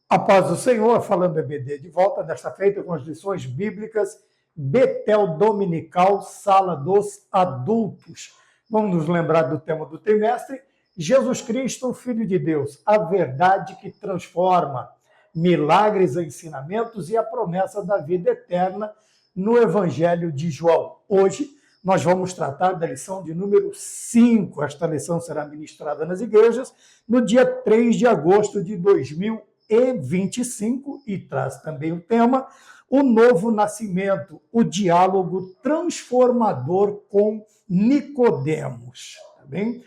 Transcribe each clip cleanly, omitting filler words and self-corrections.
A paz do Senhor, falando EBD de volta, desta feita com as lições bíblicas, Betel Dominical, Sala dos Adultos. Vamos nos lembrar do tema do trimestre, Jesus Cristo, Filho de Deus, a verdade que transforma, milagres, ensinamentos e a promessa da vida eterna no Evangelho de João. Hoje, nós vamos tratar da lição de número 5. Esta lição será ministrada nas igrejas no dia 3 de agosto de 2025 e traz também o tema o novo nascimento, o diálogo transformador com Nicodemos. Tá bem?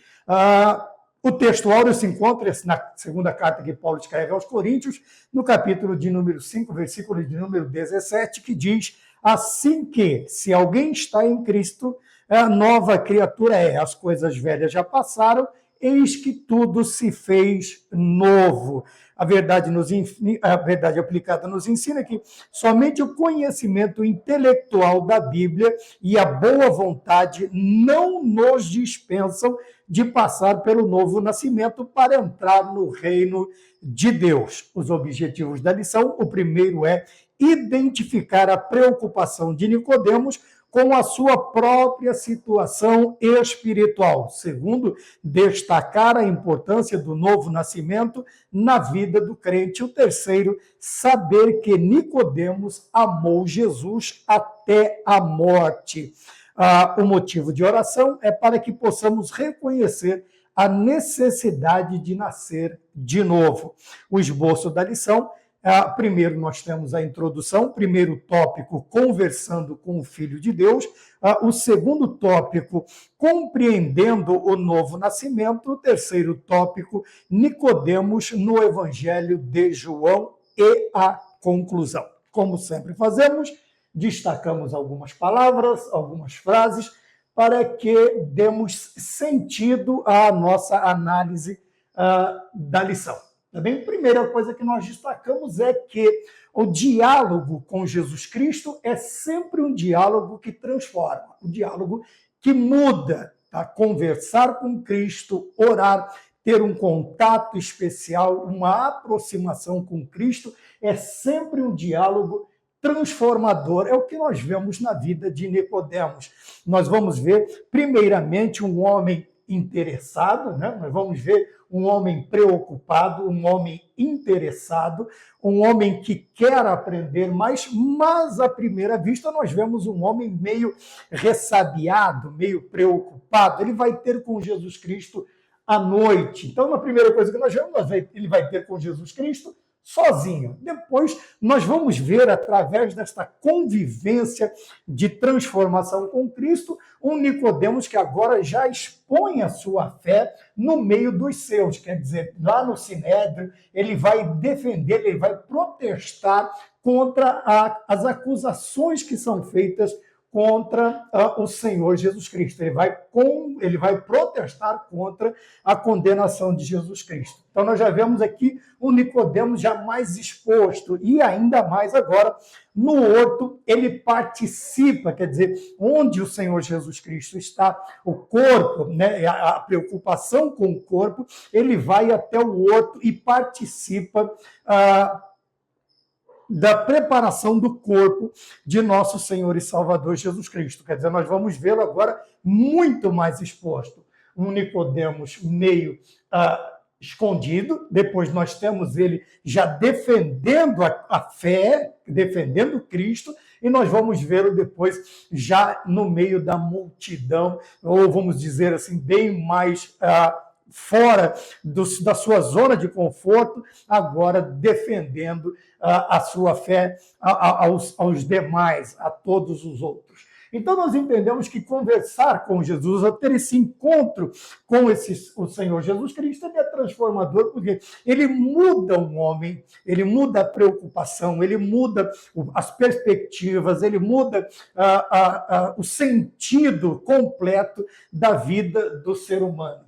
O texto áureo se encontra na segunda carta que Paulo escreve aos Coríntios, no capítulo de número 5, versículo de número 17, que diz: assim que, se alguém está em Cristo, a nova criatura é, as coisas velhas já passaram, eis que tudo se fez novo. A verdade aplicada nos ensina que somente o conhecimento intelectual da Bíblia e a boa vontade não nos dispensam de passar pelo novo nascimento para entrar no reino de Deus. Os objetivos da lição, o primeiro é identificar a preocupação de Nicodemos com a sua própria situação espiritual. Segundo, destacar a importância do novo nascimento na vida do crente. O terceiro, saber que Nicodemos amou Jesus até a morte. O motivo de oração é para que possamos reconhecer a necessidade de nascer de novo. O esboço da lição. Primeiro, nós temos a introdução, primeiro tópico, conversando com o Filho de Deus. O segundo tópico, compreendendo o novo nascimento. O terceiro tópico, Nicodemos no Evangelho de João e a conclusão. Como sempre fazemos, destacamos algumas palavras, algumas frases, para que demos sentido à nossa análise da lição. Tá bem? Primeira coisa que nós destacamos é que o diálogo com Jesus Cristo é sempre um diálogo que transforma, um diálogo que muda. Tá? Conversar com Cristo, orar, ter um contato especial, uma aproximação com Cristo, é sempre um diálogo transformador. É o que nós vemos na vida de Nicodemos. Nós vamos ver, primeiramente, um homem interessado, né? Nós vamos ver um homem preocupado, um homem interessado, um homem que quer aprender mais, mas à primeira vista nós vemos um homem meio ressabiado, meio preocupado. Ele vai ter com Jesus Cristo à noite. Então, a primeira coisa que nós vemos, ele vai ter com Jesus Cristo sozinho. Depois, nós vamos ver, através desta convivência de transformação com Cristo, um Nicodemos que agora já expõe a sua fé no meio dos seus. Quer dizer, lá no Sinédrio, ele vai defender, ele vai protestar contra as acusações que são feitas contra o Senhor Jesus Cristo. Ele vai protestar contra a condenação de Jesus Cristo. Então, nós já vemos aqui o Nicodemos já mais exposto, e ainda mais agora, no horto, ele participa, quer dizer, onde o Senhor Jesus Cristo está, o corpo, né, a preocupação com o corpo, ele vai até o horto e participa da preparação do corpo de nosso Senhor e Salvador Jesus Cristo. Quer dizer, nós vamos vê-lo agora muito mais exposto. Um Nicodemos meio escondido, depois nós temos ele já defendendo a fé, defendendo Cristo, e nós vamos vê-lo depois já no meio da multidão, ou vamos dizer assim, bem mais fora da sua zona de conforto, agora defendendo a sua fé aos demais, a todos os outros. Então, nós entendemos que conversar com Jesus, ter esse encontro com o Senhor Jesus Cristo, ele é transformador, porque ele muda um homem, ele muda a preocupação, ele muda as perspectivas, ele muda o sentido completo da vida do ser humano.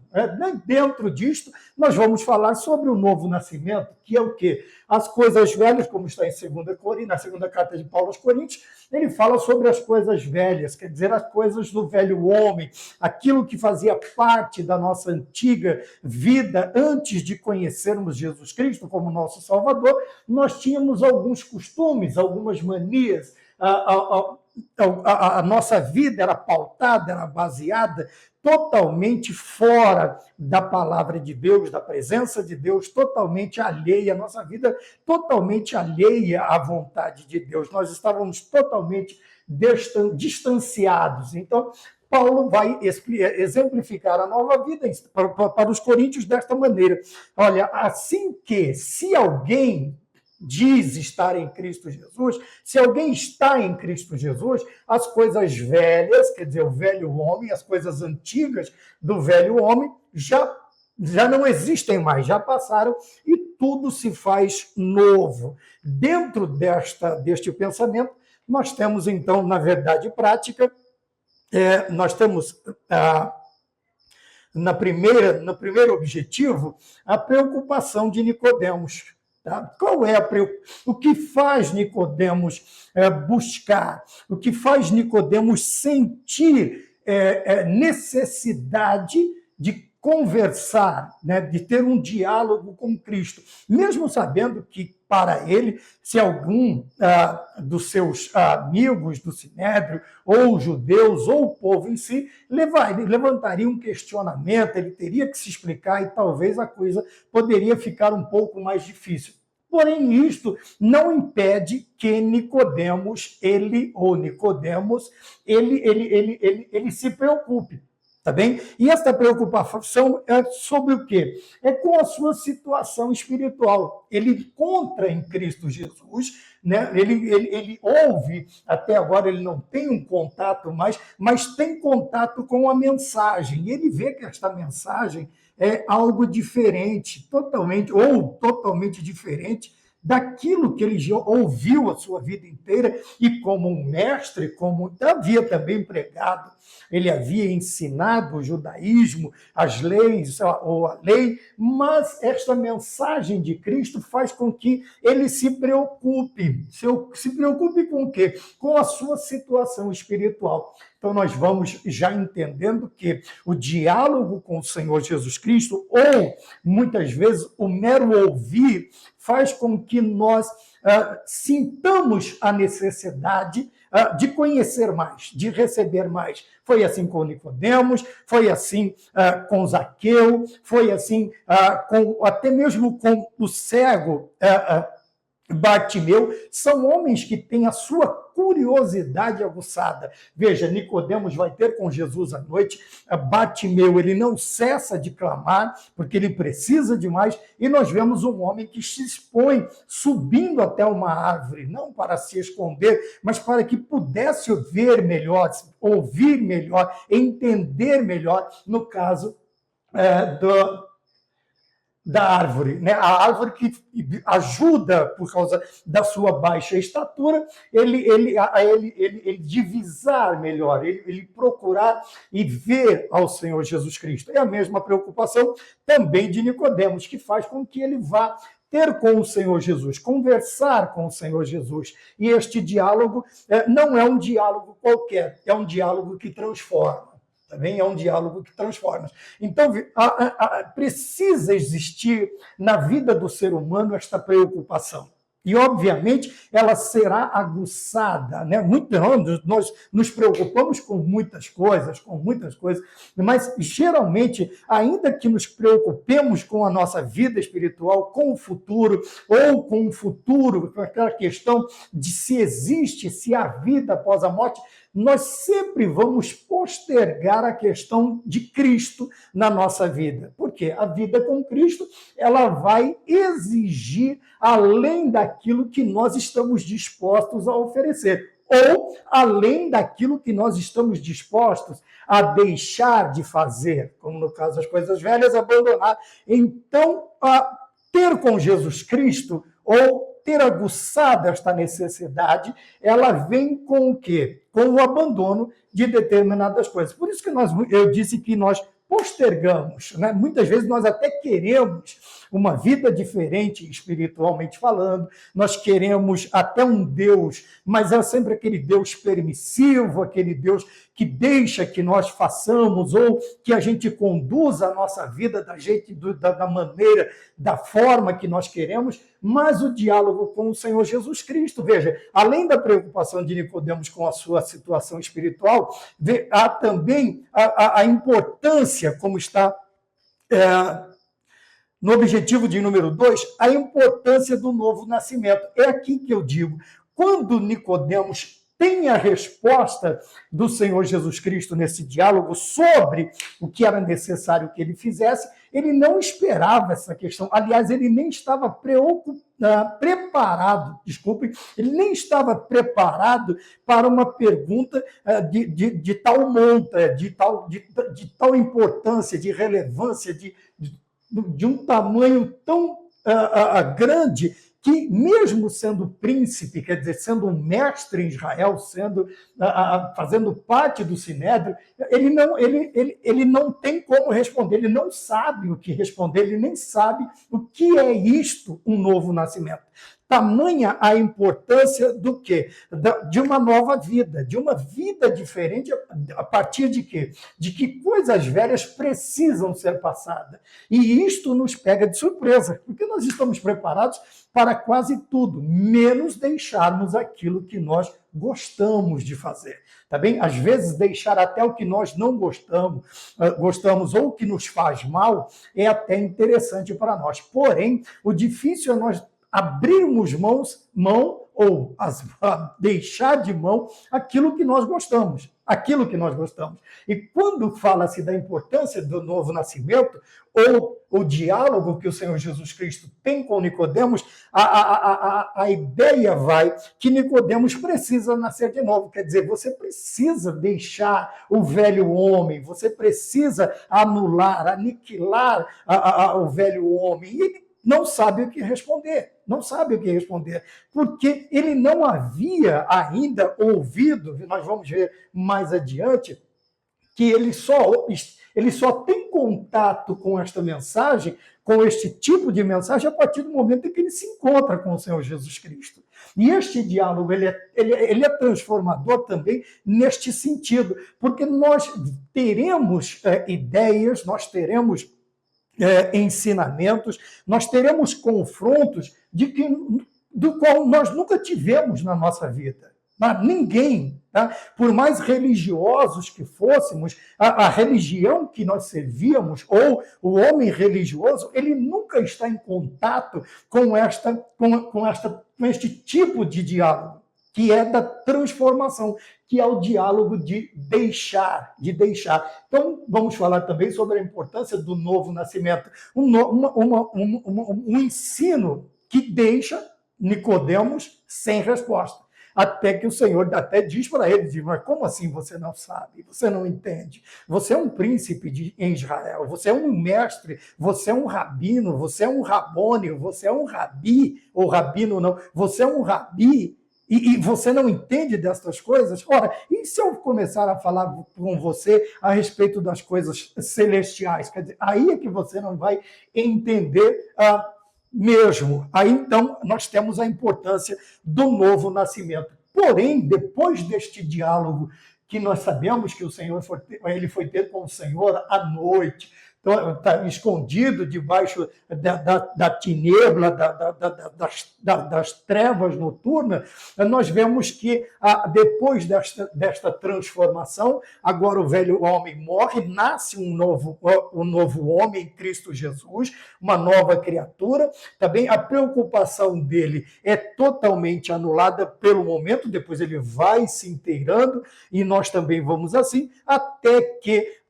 Dentro disto, nós vamos falar sobre o novo nascimento, que é o quê? As coisas velhas, como está em 2 Coríntios, na segunda carta de Paulo aos Coríntios, ele fala sobre as coisas velhas, quer dizer, as coisas do velho homem, aquilo que fazia parte da nossa antiga vida antes de conhecermos Jesus Cristo como nosso Salvador. Nós tínhamos alguns costumes, algumas manias, a nossa vida era pautada, era baseada totalmente fora da palavra de Deus, da presença de Deus, totalmente alheia, a nossa vida totalmente alheia à vontade de Deus. Nós estávamos totalmente distanciados. Então, Paulo vai exemplificar a nova vida para os coríntios desta maneira. Olha, assim que, se alguém diz estar em Cristo Jesus, se alguém está em Cristo Jesus, as coisas velhas, quer dizer, o velho homem, as coisas antigas do velho homem, já não existem mais, já passaram e tudo se faz novo. Dentro deste pensamento, nós temos, então, na verdade prática, nós temos no primeiro objetivo a preocupação de Nicodemos. Tá? Qual é o que faz Nicodemos buscar? O que faz Nicodemos sentir necessidade de conversar, né, de ter um diálogo com Cristo, mesmo sabendo que, para ele, se algum dos seus amigos do Sinédrio, ou judeus, ou o povo em si, levantaria um questionamento, ele teria que se explicar e talvez a coisa poderia ficar um pouco mais difícil. Porém, isto não impede que Nicodemos, ele se preocupe. Tá bem? E esta preocupação é sobre o quê? É com a sua situação espiritual. Ele encontra em Cristo Jesus, né? Ele ouve, até agora ele não tem um contato mais, mas tem contato com a mensagem. E ele vê que esta mensagem é algo diferente, totalmente diferente daquilo que ele já ouviu a sua vida inteira e como um mestre, como havia também pregado, ele havia ensinado o judaísmo, as leis, ou a lei, mas esta mensagem de Cristo faz com que ele se preocupe. Se preocupe com o quê? Com a sua situação espiritual. Então, nós vamos já entendendo que o diálogo com o Senhor Jesus Cristo, ou, muitas vezes, o mero ouvir, faz com que nós sintamos a necessidade de conhecer mais, de receber mais. Foi assim com Nicodemos, foi assim com Zaqueu, foi assim até mesmo com o cego Bartimeu. São homens que têm a sua curiosidade aguçada. Veja, Nicodemos vai ter com Jesus à noite, Bartimeu, ele não cessa de clamar, porque ele precisa de mais, e nós vemos um homem que se expõe subindo até uma árvore, não para se esconder, mas para que pudesse ver melhor, ouvir melhor, entender melhor, no caso da árvore, né? A árvore que ajuda, por causa da sua baixa estatura, ele divisar melhor, ele procurar e ver ao Senhor Jesus Cristo. É a mesma preocupação também de Nicodemos, que faz com que ele vá ter com o Senhor Jesus, conversar com o Senhor Jesus. E este diálogo não é um diálogo qualquer, é um diálogo que transforma. Também é um diálogo que transforma. Então, precisa existir na vida do ser humano esta preocupação. E, obviamente, ela será aguçada, né? Nós nos preocupamos com muitas coisas, mas, geralmente, ainda que nos preocupemos com a nossa vida espiritual, com o futuro, ou com o futuro, com aquela questão de se existe, se há vida após a morte, nós sempre vamos postergar a questão de Cristo na nossa vida. Porque a vida com Cristo, ela vai exigir além daquilo que nós estamos dispostos a oferecer, ou além daquilo que nós estamos dispostos a deixar de fazer, como no caso das coisas velhas, abandonar. Então, ter com Jesus Cristo, ou ter aguçado esta necessidade, ela vem com o quê? Com o abandono de determinadas coisas. Por isso que eu disse que nós postergamos, né? Muitas vezes nós até queremos uma vida diferente espiritualmente falando, nós queremos até um Deus, mas é sempre aquele Deus permissivo, aquele Deus que deixa que nós façamos ou que a gente conduza a nossa vida da maneira, da forma que nós queremos, mas o diálogo com o Senhor Jesus Cristo, veja, além da preocupação de Nicodemos com a sua situação espiritual, há também a importância, como está no objetivo de número 2, a importância do novo nascimento. É aqui que eu digo, quando Nicodemos tem a resposta do Senhor Jesus Cristo nesse diálogo sobre o que era necessário que ele fizesse, ele não esperava essa questão. Aliás, ele nem estava preparado, ele nem estava preparado para uma pergunta de tal monta, de tal importância, de relevância, de um tamanho tão grande, que mesmo sendo príncipe, quer dizer, sendo um mestre em Israel, fazendo parte do Sinédrio, ele não tem como responder, ele não sabe o que responder, ele nem sabe o que é isto, um novo nascimento. Tamanha a importância do quê? De uma nova vida, de uma vida diferente, a partir de quê? De que coisas velhas precisam ser passadas. E isto nos pega de surpresa, porque nós estamos preparados para quase tudo, menos deixarmos aquilo que nós gostamos de fazer. Tá bem? Às vezes, deixar até o que nós não gostamos ou o que nos faz mal, é até interessante para nós. Porém, o difícil é nós abrirmos mão ou deixar de mão aquilo que nós gostamos. E quando fala-se da importância do novo nascimento, ou o diálogo que o Senhor Jesus Cristo tem com Nicodemos, a ideia vai que Nicodemos precisa nascer de novo. Quer dizer, você precisa deixar o velho homem, você precisa aniquilar o velho homem. E ele não sabe o que responder, porque ele não havia ainda ouvido, nós vamos ver mais adiante, que ele só tem contato com esta mensagem, com este tipo de mensagem, a partir do momento em que ele se encontra com o Senhor Jesus Cristo. E este diálogo ele é transformador também neste sentido, porque nós teremos ideias, nós teremos ensinamentos, nós teremos confrontos do qual nós nunca tivemos na nossa vida. Ninguém, tá? Por mais religiosos que fôssemos, a religião que nós servíamos, ou o homem religioso, ele nunca está em contato com este tipo de diálogo, que é da transformação, que é o diálogo de deixar. Então, vamos falar também sobre a importância do novo nascimento, um ensino que deixa Nicodemos sem resposta. Até que o Senhor até diz para ele, mas como assim você não sabe? Você não entende? Você é um príncipe em Israel, você é um mestre, você é um rabino, você é um rabone, você é um rabi, ou rabino não, você é um rabi, e você não entende destas coisas? Ora, e se eu começar a falar com você a respeito das coisas celestiais? Quer dizer, aí é que você não vai entender mesmo. Aí, então, nós temos a importância do novo nascimento. Porém, depois deste diálogo, que nós sabemos que o Senhor ele foi ter com o Senhor à noite, está escondido debaixo da tinebra, das trevas noturnas, nós vemos que depois desta transformação, agora o velho homem morre, nasce um novo homem em Cristo Jesus, uma nova criatura. Também a preocupação dele é totalmente anulada pelo momento, depois ele vai se inteirando, e nós também vamos assim, até que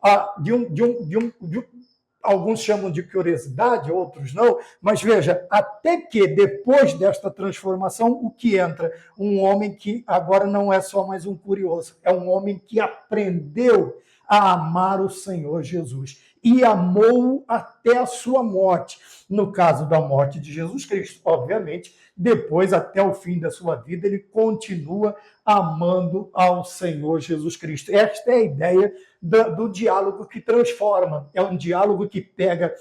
alguns chamam de curiosidade, outros não, mas veja, até que depois desta transformação, o que entra? Um homem que agora não é só mais um curioso, é um homem que aprendeu a amar o Senhor Jesus e amou-o até a sua morte. No caso da morte de Jesus Cristo, obviamente, depois, até o fim da sua vida, ele continua amando ao Senhor Jesus Cristo. Esta é a ideia do diálogo que transforma. É um diálogo que pega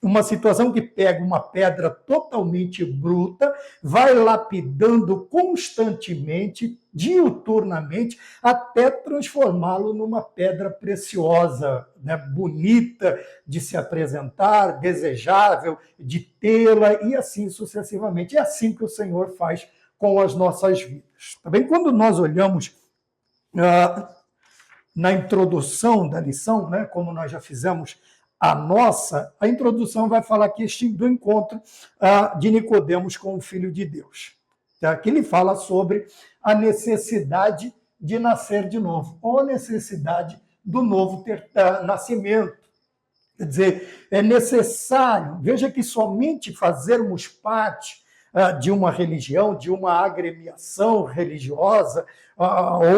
uma situação que pega uma pedra totalmente bruta, vai lapidando constantemente, diuturnamente, até transformá-lo numa pedra preciosa, né? Bonita de se apresentar, desejável de tê-la, e assim sucessivamente. É assim que o Senhor faz com as nossas vidas. Também quando nós olhamos na introdução da lição, né, como nós já fizemos a introdução vai falar aqui do encontro de Nicodemos com o Filho de Deus. Tá? Que ele fala sobre a necessidade de nascer de novo, ou a necessidade do novo nascimento. Quer dizer, é necessário, veja que somente fazermos parte de uma religião, de uma agremiação religiosa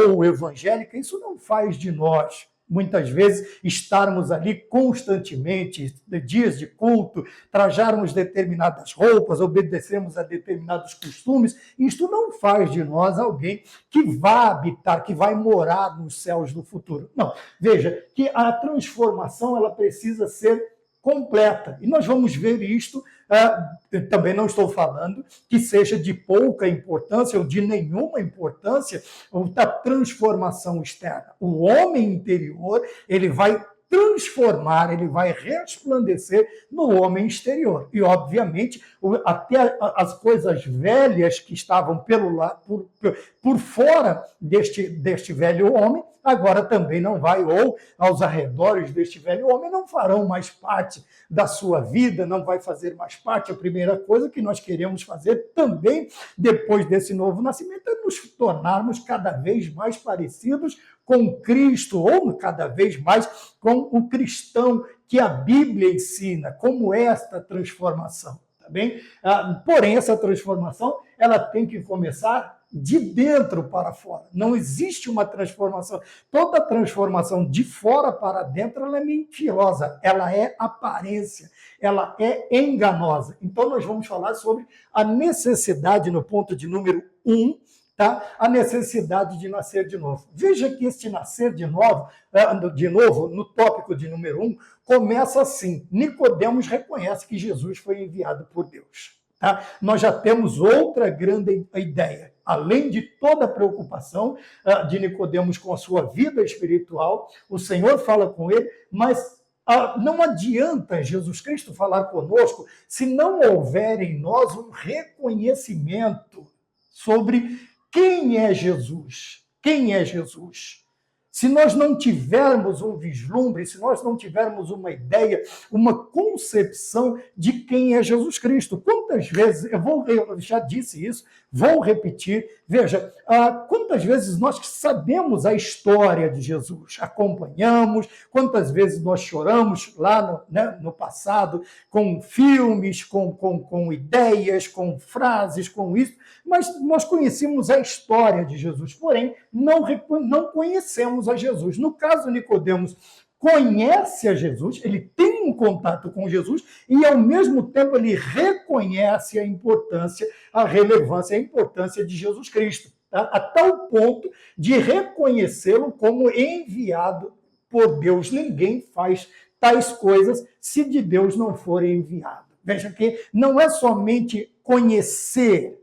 ou evangélica, isso não faz de nós, muitas vezes, estarmos ali constantemente, dias de culto, trajarmos determinadas roupas, obedecermos a determinados costumes, isto não faz de nós alguém que vai habitar, que vai morar nos céus do futuro. Não, veja que a transformação ela precisa ser completa. E nós vamos ver isto, também não estou falando que seja de pouca importância ou de nenhuma importância da transformação externa. O homem interior, ele vai transformar, ele vai resplandecer no homem exterior. E, obviamente, até as coisas velhas que estavam por fora deste velho homem, agora também não vai, ou aos arredores deste velho homem, não farão mais parte da sua vida, não vai fazer mais parte. A primeira coisa que nós queremos fazer também, depois desse novo nascimento, é nos tornarmos cada vez mais parecidos com Cristo, ou cada vez mais com o cristão que a Bíblia ensina, como esta transformação, tá bem? Porém, essa transformação, ela tem que começar de dentro para fora. Não existe uma transformação. Toda transformação de fora para dentro ela é mentirosa, ela é aparência, ela é enganosa. Então, nós vamos falar sobre a necessidade, no ponto de número 1, tá? A necessidade de nascer de novo. Veja que este nascer de novo, no tópico de número 1, começa assim. Nicodemos reconhece que Jesus foi enviado por Deus. Tá? Nós já temos outra grande ideia. Além de toda a preocupação de Nicodemos com a sua vida espiritual, o Senhor fala com ele, mas não adianta Jesus Cristo falar conosco se não houver em nós um reconhecimento sobre quem é Jesus. Quem é Jesus? Se nós não tivermos um vislumbre, se nós não tivermos uma ideia, uma concepção de quem é Jesus Cristo. Quantas vezes, eu já disse isso, vou repetir, veja, quantas vezes nós sabemos a história de Jesus, acompanhamos, quantas vezes nós choramos lá no passado, com filmes, com ideias, com frases, com isso, mas nós conhecemos a história de Jesus, porém, não conhecemos a Jesus. No caso, Nicodemos conhece a Jesus, ele tem um contato com Jesus e, ao mesmo tempo, ele reconhece a importância, a relevância, a importância de Jesus Cristo, tá? A tal ponto de reconhecê-lo como enviado por Deus. Ninguém faz tais coisas se de Deus não for enviado. Veja que não é somente conhecer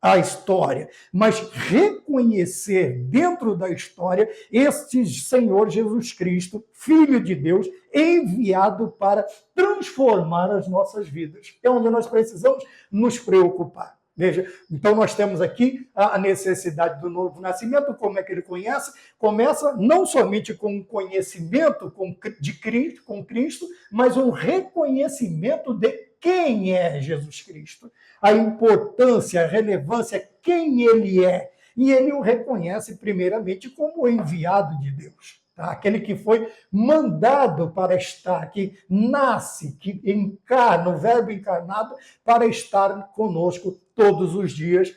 a história, mas reconhecer dentro da história este Senhor Jesus Cristo, Filho de Deus, enviado para transformar as nossas vidas. É onde nós precisamos nos preocupar. Veja, então nós temos aqui a necessidade do novo nascimento. Como é que ele conhece? Começa não somente com o conhecimento de Cristo, com Cristo, mas um reconhecimento de quem é Jesus Cristo, a importância, a relevância, quem ele é. E ele o reconhece primeiramente como o enviado de Deus. Tá? Aquele que foi mandado para estar, que nasce, que encarna, o verbo encarnado, para estar conosco todos os dias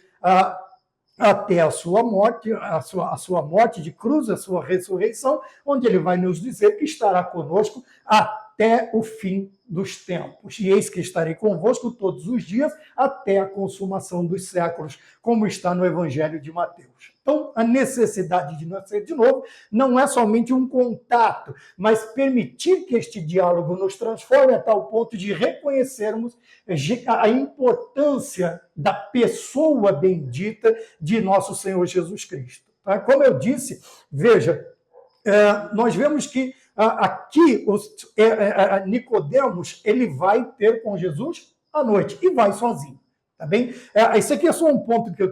até a sua morte, a sua morte de cruz, a sua ressurreição, onde ele vai nos dizer que estará conosco até o fim dos tempos. E eis que estarei convosco todos os dias até a consumação dos séculos, como está no Evangelho de Mateus. Então, a necessidade de nascer de novo não é somente um contato, mas permitir que este diálogo nos transforme a tal ponto de reconhecermos a importância da pessoa bendita de nosso Senhor Jesus Cristo. Como eu disse, veja, nós vemos que aqui Nicodemos ele vai ter com Jesus à noite e vai sozinho. Tá bem? Esse aqui é só um ponto que eu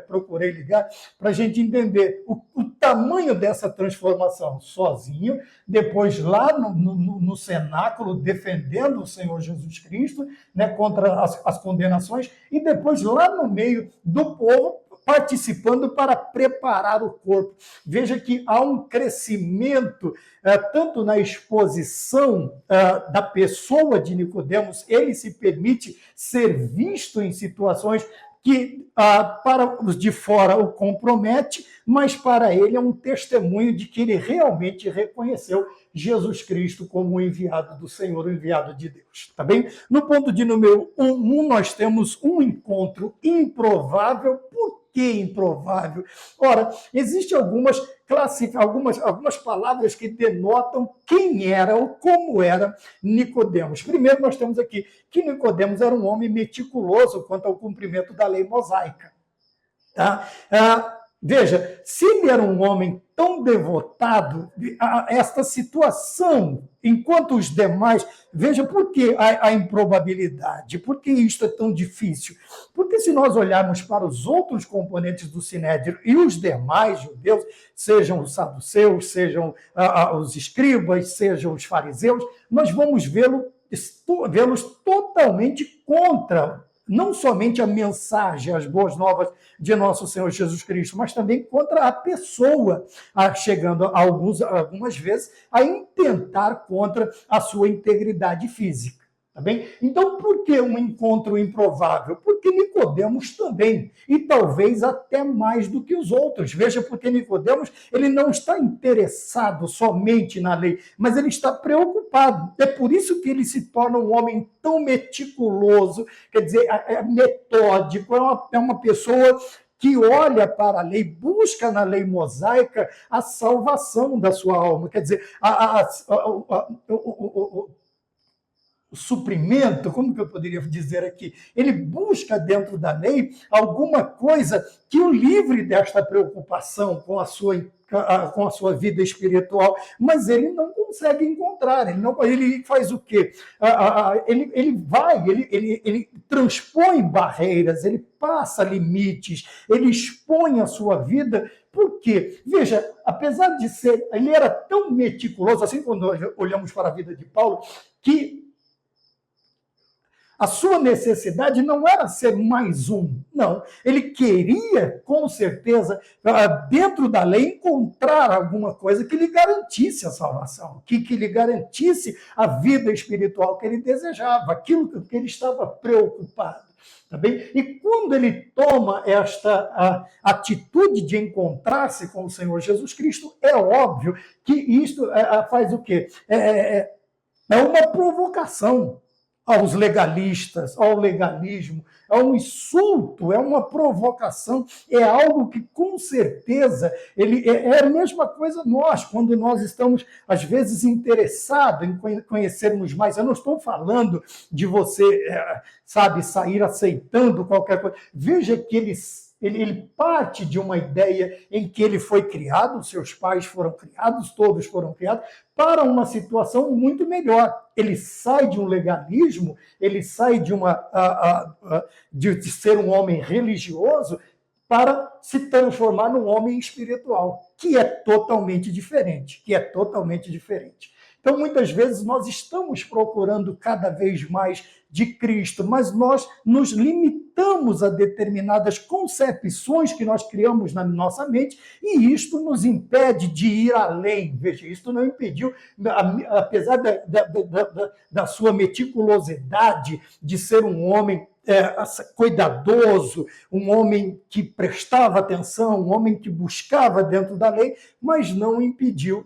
procurei ligar para a gente entender o tamanho dessa transformação sozinho, depois lá no cenáculo defendendo o Senhor Jesus Cristo, né, contra as condenações, e depois lá no meio do povo, participando para preparar o corpo. Veja que há um crescimento, tanto na exposição da pessoa de Nicodemos, ele se permite ser visto em situações que para os de fora o compromete, mas para ele é um testemunho de que ele realmente reconheceu Jesus Cristo como o enviado do Senhor, o enviado de Deus. Tá bem? No ponto de número 1, nós temos um encontro improvável. Por que improvável? Ora, existem algumas palavras que denotam quem era ou como era Nicodemos. Primeiro, nós temos aqui que Nicodemos era um homem meticuloso quanto ao cumprimento da lei mosaica. Tá? Veja, se ele era um homem tão devotado a esta situação, enquanto os demais... Veja por que a improbabilidade, por que isto é tão difícil? Porque se nós olharmos para os outros componentes do Sinédrio e os demais judeus, sejam os saduceus, sejam os escribas, sejam os fariseus, nós vamos vê-los totalmente contra não somente a mensagem, as boas novas de nosso Senhor Jesus Cristo, mas também contra a pessoa, chegando algumas vezes a intentar contra a sua integridade física. Tá bem? Então, por que um encontro improvável? Porque Nicodemos também, e talvez até mais do que os outros. Veja, porque Nicodemos ele não está interessado somente na lei, mas ele está preocupado. É por isso que ele se torna um homem tão meticuloso, quer dizer, metódico, é uma pessoa que olha para a lei, busca na lei mosaica a salvação da sua alma. Quer dizer, o suprimento, como que eu poderia dizer aqui? Ele busca dentro da lei alguma coisa que o livre desta preocupação com a sua vida espiritual, mas ele não consegue encontrar. Ele faz o quê? Ele transpõe barreiras, ele passa limites, ele expõe a sua vida. Por quê? Veja, apesar de ele era tão meticuloso, assim quando olhamos para a vida de Paulo, que a sua necessidade não era ser mais um, não. Ele queria, com certeza, dentro da lei, encontrar alguma coisa que lhe garantisse a salvação, que lhe garantisse a vida espiritual que ele desejava, aquilo que ele estava preocupado. Tá bem? E quando ele toma esta atitude de encontrar-se com o Senhor Jesus Cristo, é óbvio que isto faz o quê? É uma provocação aos legalistas, ao legalismo, é um insulto, é uma provocação, é algo que, com certeza, é a mesma coisa nós, quando nós estamos, às vezes, interessados em conhecermos mais. Eu não estou falando de você, sair aceitando qualquer coisa. Veja que ele parte de uma ideia em que ele foi criado, seus pais foram criados, todos foram criados, para uma situação muito melhor. Ele sai de um legalismo, ele sai de ser um homem religioso para se transformar num homem espiritual, que é totalmente diferente, Então, muitas vezes, nós estamos procurando cada vez mais de Cristo, mas nós nos limitamos a determinadas concepções que nós criamos na nossa mente e isto nos impede de ir além. Veja, isto não impediu, apesar da sua meticulosidade de ser um homem cuidadoso, um homem que prestava atenção, um homem que buscava dentro da lei, mas não impediu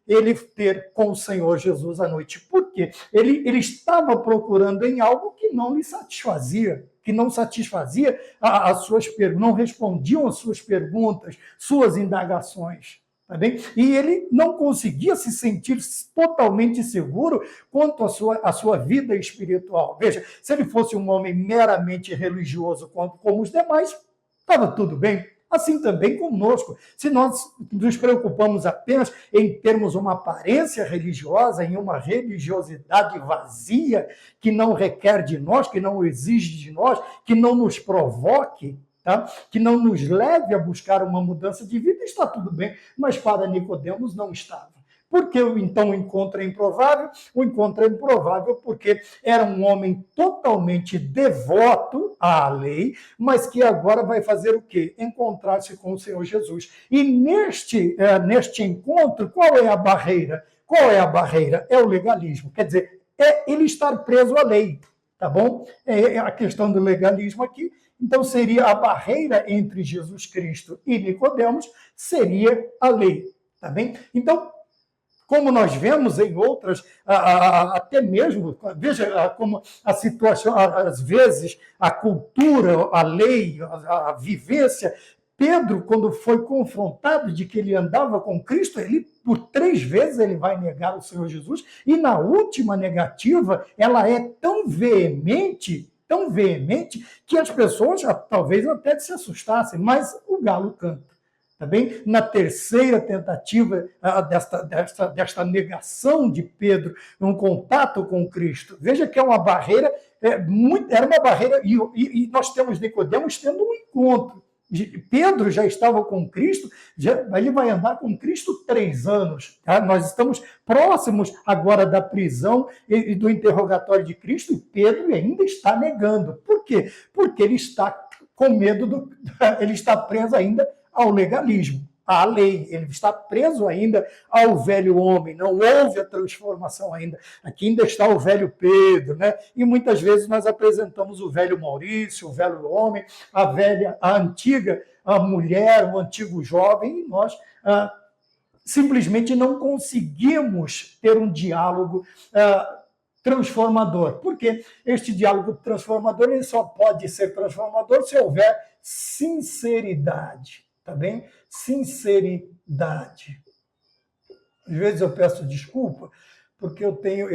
ele ter com o Senhor Jesus à noite. Por quê? Ele estava procurando em algo que não lhe satisfazia, que não satisfazia as suas perguntas, não respondiam às suas perguntas, suas indagações. Tá bem? E ele não conseguia se sentir totalmente seguro quanto à sua vida espiritual. Veja, se ele fosse um homem meramente religioso como os demais, estava tudo bem. Assim também conosco. Se nós nos preocupamos apenas em termos uma aparência religiosa, em uma religiosidade vazia, que não requer de nós, que não exige de nós, que não nos provoque, tá? Que não nos leve a buscar uma mudança de vida, está tudo bem, mas para Nicodemos não estava. Por que então o encontro é improvável? O encontro é improvável porque era um homem totalmente devoto à lei, mas que agora vai fazer o quê? Encontrar-se com o Senhor Jesus. E neste encontro, qual é a barreira? Qual é a barreira? É o legalismo. Quer dizer, é ele estar preso à lei, tá bom? É a questão do legalismo aqui. Então, seria a barreira entre Jesus Cristo e Nicodemos, seria a lei, tá bem? Então, como nós vemos em outras, até mesmo, veja como a situação, às vezes, a cultura, a lei, a vivência. Pedro, quando foi confrontado de que ele andava com Cristo, ele, por 3 vezes, ele vai negar o Senhor Jesus, e na última negativa, ela é tão veemente, que as pessoas talvez até se assustassem, mas o galo canta. Tá bem? Na terceira tentativa desta negação de Pedro, um contato com Cristo, veja que é uma barreira, era uma barreira, e nós temos Nicodemos tendo um encontro. Pedro já estava com Cristo, ele vai andar com Cristo 3 anos. Tá? Nós estamos próximos agora da prisão e do interrogatório de Cristo, e Pedro ainda está negando. Por quê? Porque ele está com medo, ele está preso ainda ao legalismo, à lei. Ele está preso ainda ao velho homem, não houve a transformação ainda. Aqui ainda está o velho Pedro, né? E muitas vezes nós apresentamos o velho Maurício, o velho homem, a antiga mulher, o antigo jovem, e nós simplesmente não conseguimos ter um diálogo transformador. Porque este diálogo transformador ele só pode ser transformador se houver sinceridade. Tá bem? Sinceridade. Às vezes eu peço desculpa porque eu tenho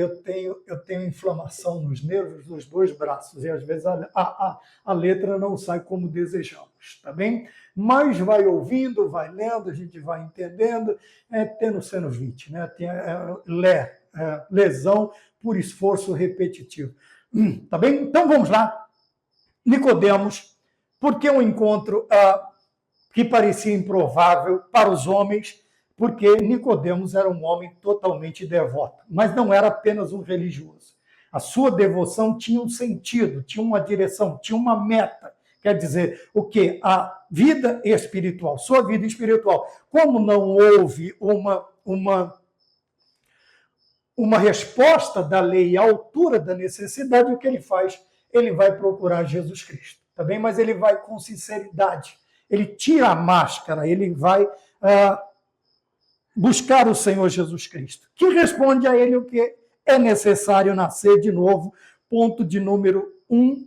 inflamação nos nervos dos 2 braços e às vezes a letra não sai como desejamos, tá bem? Mas vai ouvindo, vai lendo, a gente vai entendendo, tendo sinusite, né? Tem lesão por esforço repetitivo. Tá bem? Então vamos lá. Nicodemos, por que um encontro que parecia improvável para os homens, porque Nicodemos era um homem totalmente devoto, mas não era apenas um religioso. A sua devoção tinha um sentido, tinha uma direção, tinha uma meta. Quer dizer, o quê? A vida espiritual, sua vida espiritual. Como não houve uma resposta da lei à altura da necessidade, o que ele faz? Ele vai procurar Jesus Cristo, tá bem? Mas ele vai com sinceridade. Ele tira a máscara, ele vai buscar o Senhor Jesus Cristo, que responde a ele o que é necessário nascer de novo, ponto de número 1,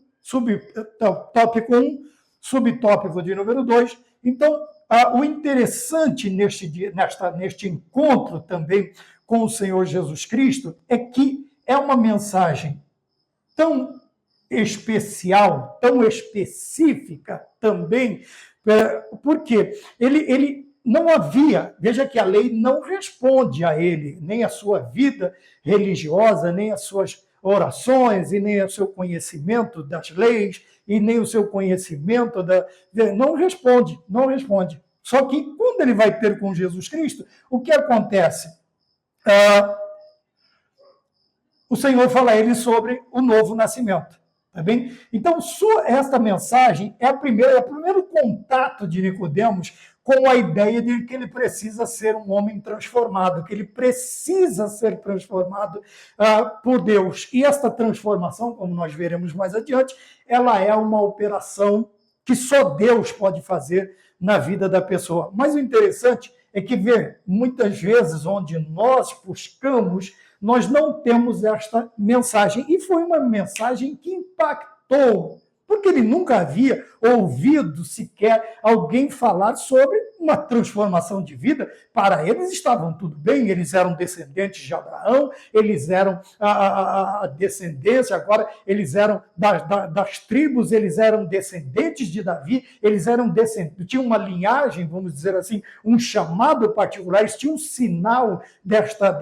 tópico 1, subtópico de número 2. Então, o interessante neste encontro também com o Senhor Jesus Cristo é que é uma mensagem tão especial, tão específica também, porque ele não havia, veja que a lei não responde a ele, nem a sua vida religiosa, nem as suas orações, e nem o seu conhecimento das leis, e nem o seu conhecimento não responde. Só que quando ele vai ter com Jesus Cristo, o que acontece? O Senhor fala a ele sobre o novo nascimento. Tá bem? Então, esta mensagem é o primeiro contato de Nicodemos com a ideia de que ele precisa ser um homem transformado, que ele precisa ser transformado por Deus. E esta transformação, como nós veremos mais adiante, ela é uma operação que só Deus pode fazer na vida da pessoa. Mas o interessante é que, muitas vezes onde nós buscamos, nós não temos esta mensagem. E foi uma mensagem que impactou, porque ele nunca havia ouvido sequer alguém falar sobre uma transformação de vida. Para eles estavam tudo bem, eles eram descendentes de Abraão, eles eram a descendência, agora eles eram das tribos, eles eram descendentes de Davi, eles eram descendentes, tinham uma linhagem, vamos dizer assim, um chamado particular, eles tinham um sinal desta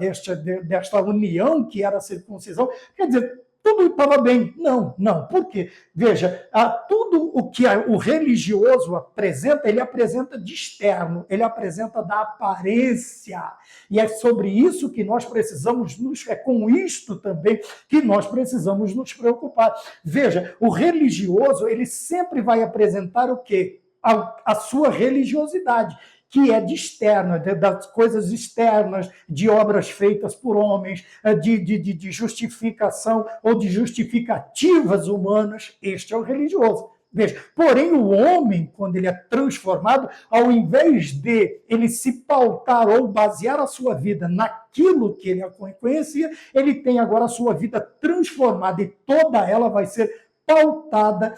união que era a circuncisão. Quer dizer, tudo estava bem. Não. Por quê? Veja, tudo o que o religioso apresenta, ele apresenta de externo, ele apresenta da aparência. E é sobre isso que nós precisamos é com isto também que nós precisamos nos preocupar. Veja, o religioso, ele sempre vai apresentar o quê? A sua religiosidade, que é de externa, das coisas externas, de obras feitas por homens, de justificação ou de justificativas humanas. Este é o religioso. Veja, porém, o homem, quando ele é transformado, ao invés de ele se pautar ou basear a sua vida naquilo que ele conhecia, ele tem agora a sua vida transformada e toda ela vai ser pautada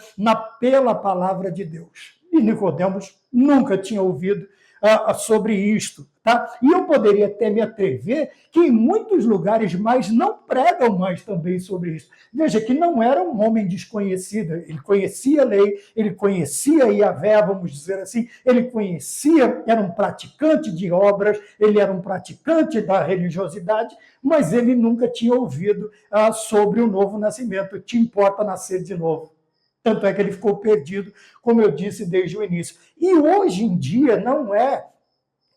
pela palavra de Deus. E Nicodemos nunca tinha ouvido sobre isto, tá? E eu poderia até me atrever que em muitos lugares mais não pregam mais também sobre isso. Veja que não era um homem desconhecido, ele conhecia a lei, ele conhecia Yahvé, vamos dizer assim, ele conhecia, era um praticante de obras, ele era um praticante da religiosidade, mas ele nunca tinha ouvido sobre o novo nascimento. Te importa nascer de novo? Tanto é que ele ficou perdido, como eu disse desde o início. E hoje em dia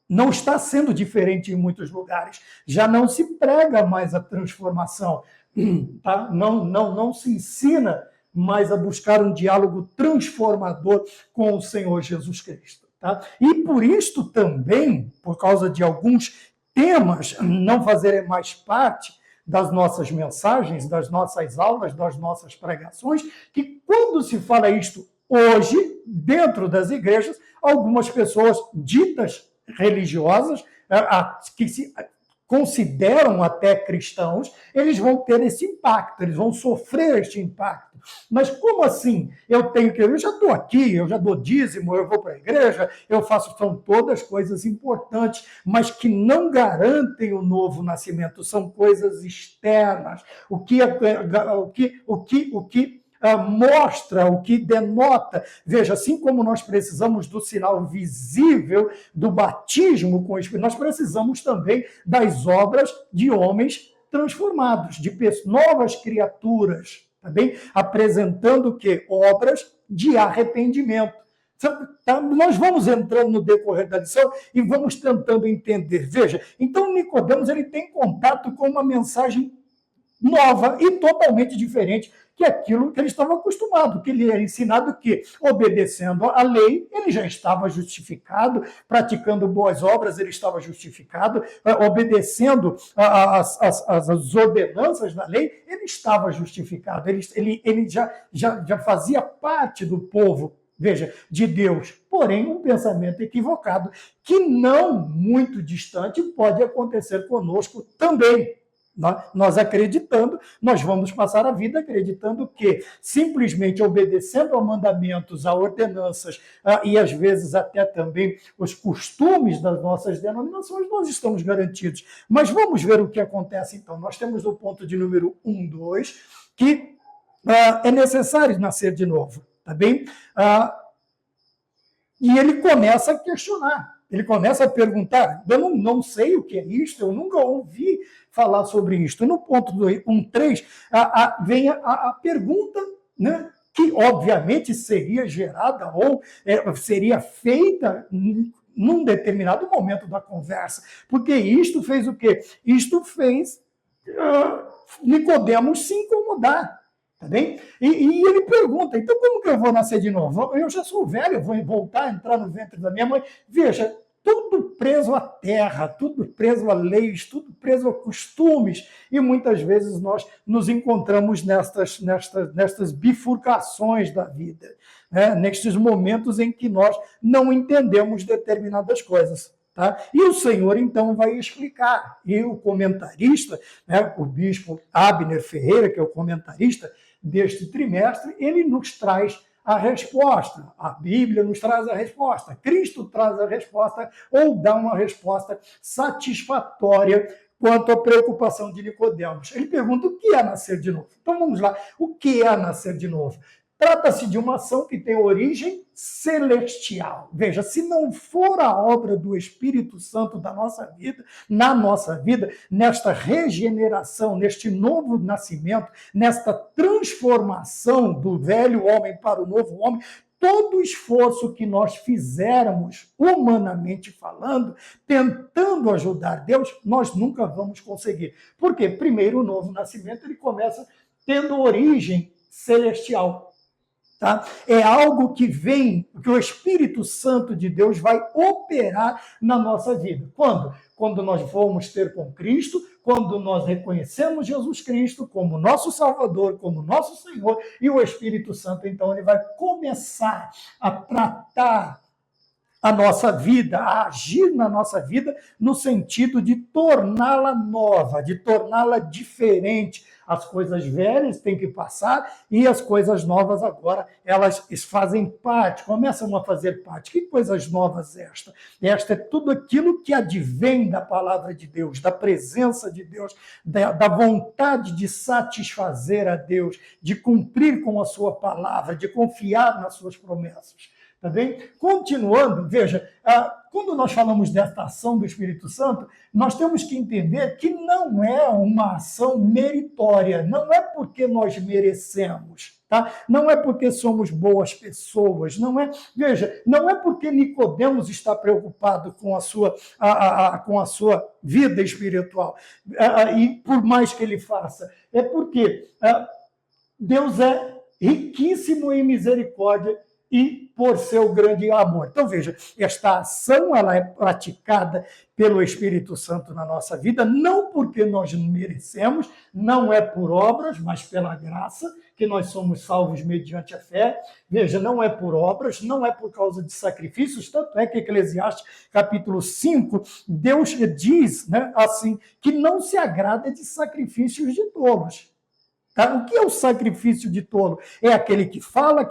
não está sendo diferente em muitos lugares. Já não se prega mais a transformação, tá? Não se ensina mais a buscar um diálogo transformador com o Senhor Jesus Cristo. Tá? E por isto também, por causa de alguns temas não fazerem mais parte das nossas mensagens, das nossas aulas, das nossas pregações, que quando se fala isto hoje, dentro das igrejas, algumas pessoas ditas religiosas, que se consideram até cristãos, eles vão ter esse impacto, eles vão sofrer este impacto. Mas como assim? Eu já estou aqui, eu já dou dízimo, eu vou para a igreja, eu faço, são todas coisas importantes, mas que não garantem o novo nascimento, são coisas externas. O que mostra, o que denota. Veja, assim como nós precisamos do sinal visível do batismo com o Espírito, nós precisamos também das obras de homens transformados, de novas criaturas, tá bem? Apresentando o quê? Obras de arrependimento. Tá? Nós vamos entrando no decorrer da lição e vamos tentando entender. Veja, então Nicodemos ele tem contato com uma mensagem nova e totalmente diferente que aquilo que ele estava acostumado, que ele era ensinado que, obedecendo à lei, ele já estava justificado, praticando boas obras, ele estava justificado, obedecendo as ordenanças da lei, ele estava justificado, ele já fazia parte do povo, veja, de Deus. Porém, um pensamento equivocado, que não muito distante pode acontecer conosco também. Nós acreditando, nós vamos passar a vida acreditando que, simplesmente obedecendo a mandamentos, a ordenanças e, às vezes, até também os costumes das nossas denominações, nós estamos garantidos. Mas vamos ver o que acontece, então. Nós temos o ponto de número 1, 2, que é necessário nascer de novo, tá bem? E ele começa a questionar. Ele começa a perguntar, eu não sei o que é isto, eu nunca ouvi falar sobre isto. No ponto 1.3, vem a pergunta, né, que obviamente seria gerada ou seria feita num determinado momento da conversa. Porque isto fez o quê? Isto fez Nicodemos se incomodar. Tá bem? E ele pergunta, então como que eu vou nascer de novo? Eu já sou velho, eu vou voltar a entrar no ventre da minha mãe. Veja, tudo preso à terra, tudo preso a leis, tudo preso a costumes, e muitas vezes nós nos encontramos nestas bifurcações da vida, né? Nestes momentos em que nós não entendemos determinadas coisas. Tá? E o Senhor, então, vai explicar. E o comentarista, né, o bispo Abner Ferreira, que é o comentarista deste trimestre, ele nos traz a resposta. A Bíblia nos traz a resposta. Cristo traz a resposta, ou dá uma resposta satisfatória quanto à preocupação de Nicodemos. Ele pergunta o que é nascer de novo. Então vamos lá. O que é nascer de novo? Trata-se de uma ação que tem origem celestial. Veja, se não for a obra do Espírito Santo da nossa vida, na nossa vida, nesta regeneração, neste novo nascimento, nesta transformação do velho homem para o novo homem, todo esforço que nós fizermos, humanamente falando, tentando ajudar Deus, nós nunca vamos conseguir. Por quê? Primeiro, o novo nascimento ele começa tendo origem celestial. Tá? É algo que vem, que o Espírito Santo de Deus vai operar na nossa vida. Quando? Quando nós vamos ter com Cristo, quando nós reconhecemos Jesus Cristo como nosso Salvador, como nosso Senhor, e o Espírito Santo, então, ele vai começar a tratar a nossa vida, a agir na nossa vida no sentido de torná-la nova, de torná-la diferente. As coisas velhas têm que passar e as coisas novas agora, elas fazem parte, começam a fazer parte. Que coisas novas esta? Esta é tudo aquilo que advém da palavra de Deus, da presença de Deus, da vontade de satisfazer a Deus, de cumprir com a sua palavra, de confiar nas suas promessas. Tá bem? Continuando, veja, quando nós falamos desta ação do Espírito Santo, nós temos que entender que não é uma ação meritória, não é porque nós merecemos, tá? Não é porque somos boas pessoas, não é, veja, não é porque Nicodemos está preocupado com a sua vida espiritual, e por mais que ele faça, é porque Deus é riquíssimo em misericórdia e por seu grande amor. Então, veja, esta ação ela é praticada pelo Espírito Santo na nossa vida, não porque nós merecemos, não é por obras, mas pela graça, que nós somos salvos mediante a fé. Veja, não é por obras, não é por causa de sacrifícios, tanto é que Eclesiastes, capítulo 5, Deus diz, né, assim, que não se agrada de sacrifícios de tolos. Tá? O que é o sacrifício de tolo? É aquele que fala,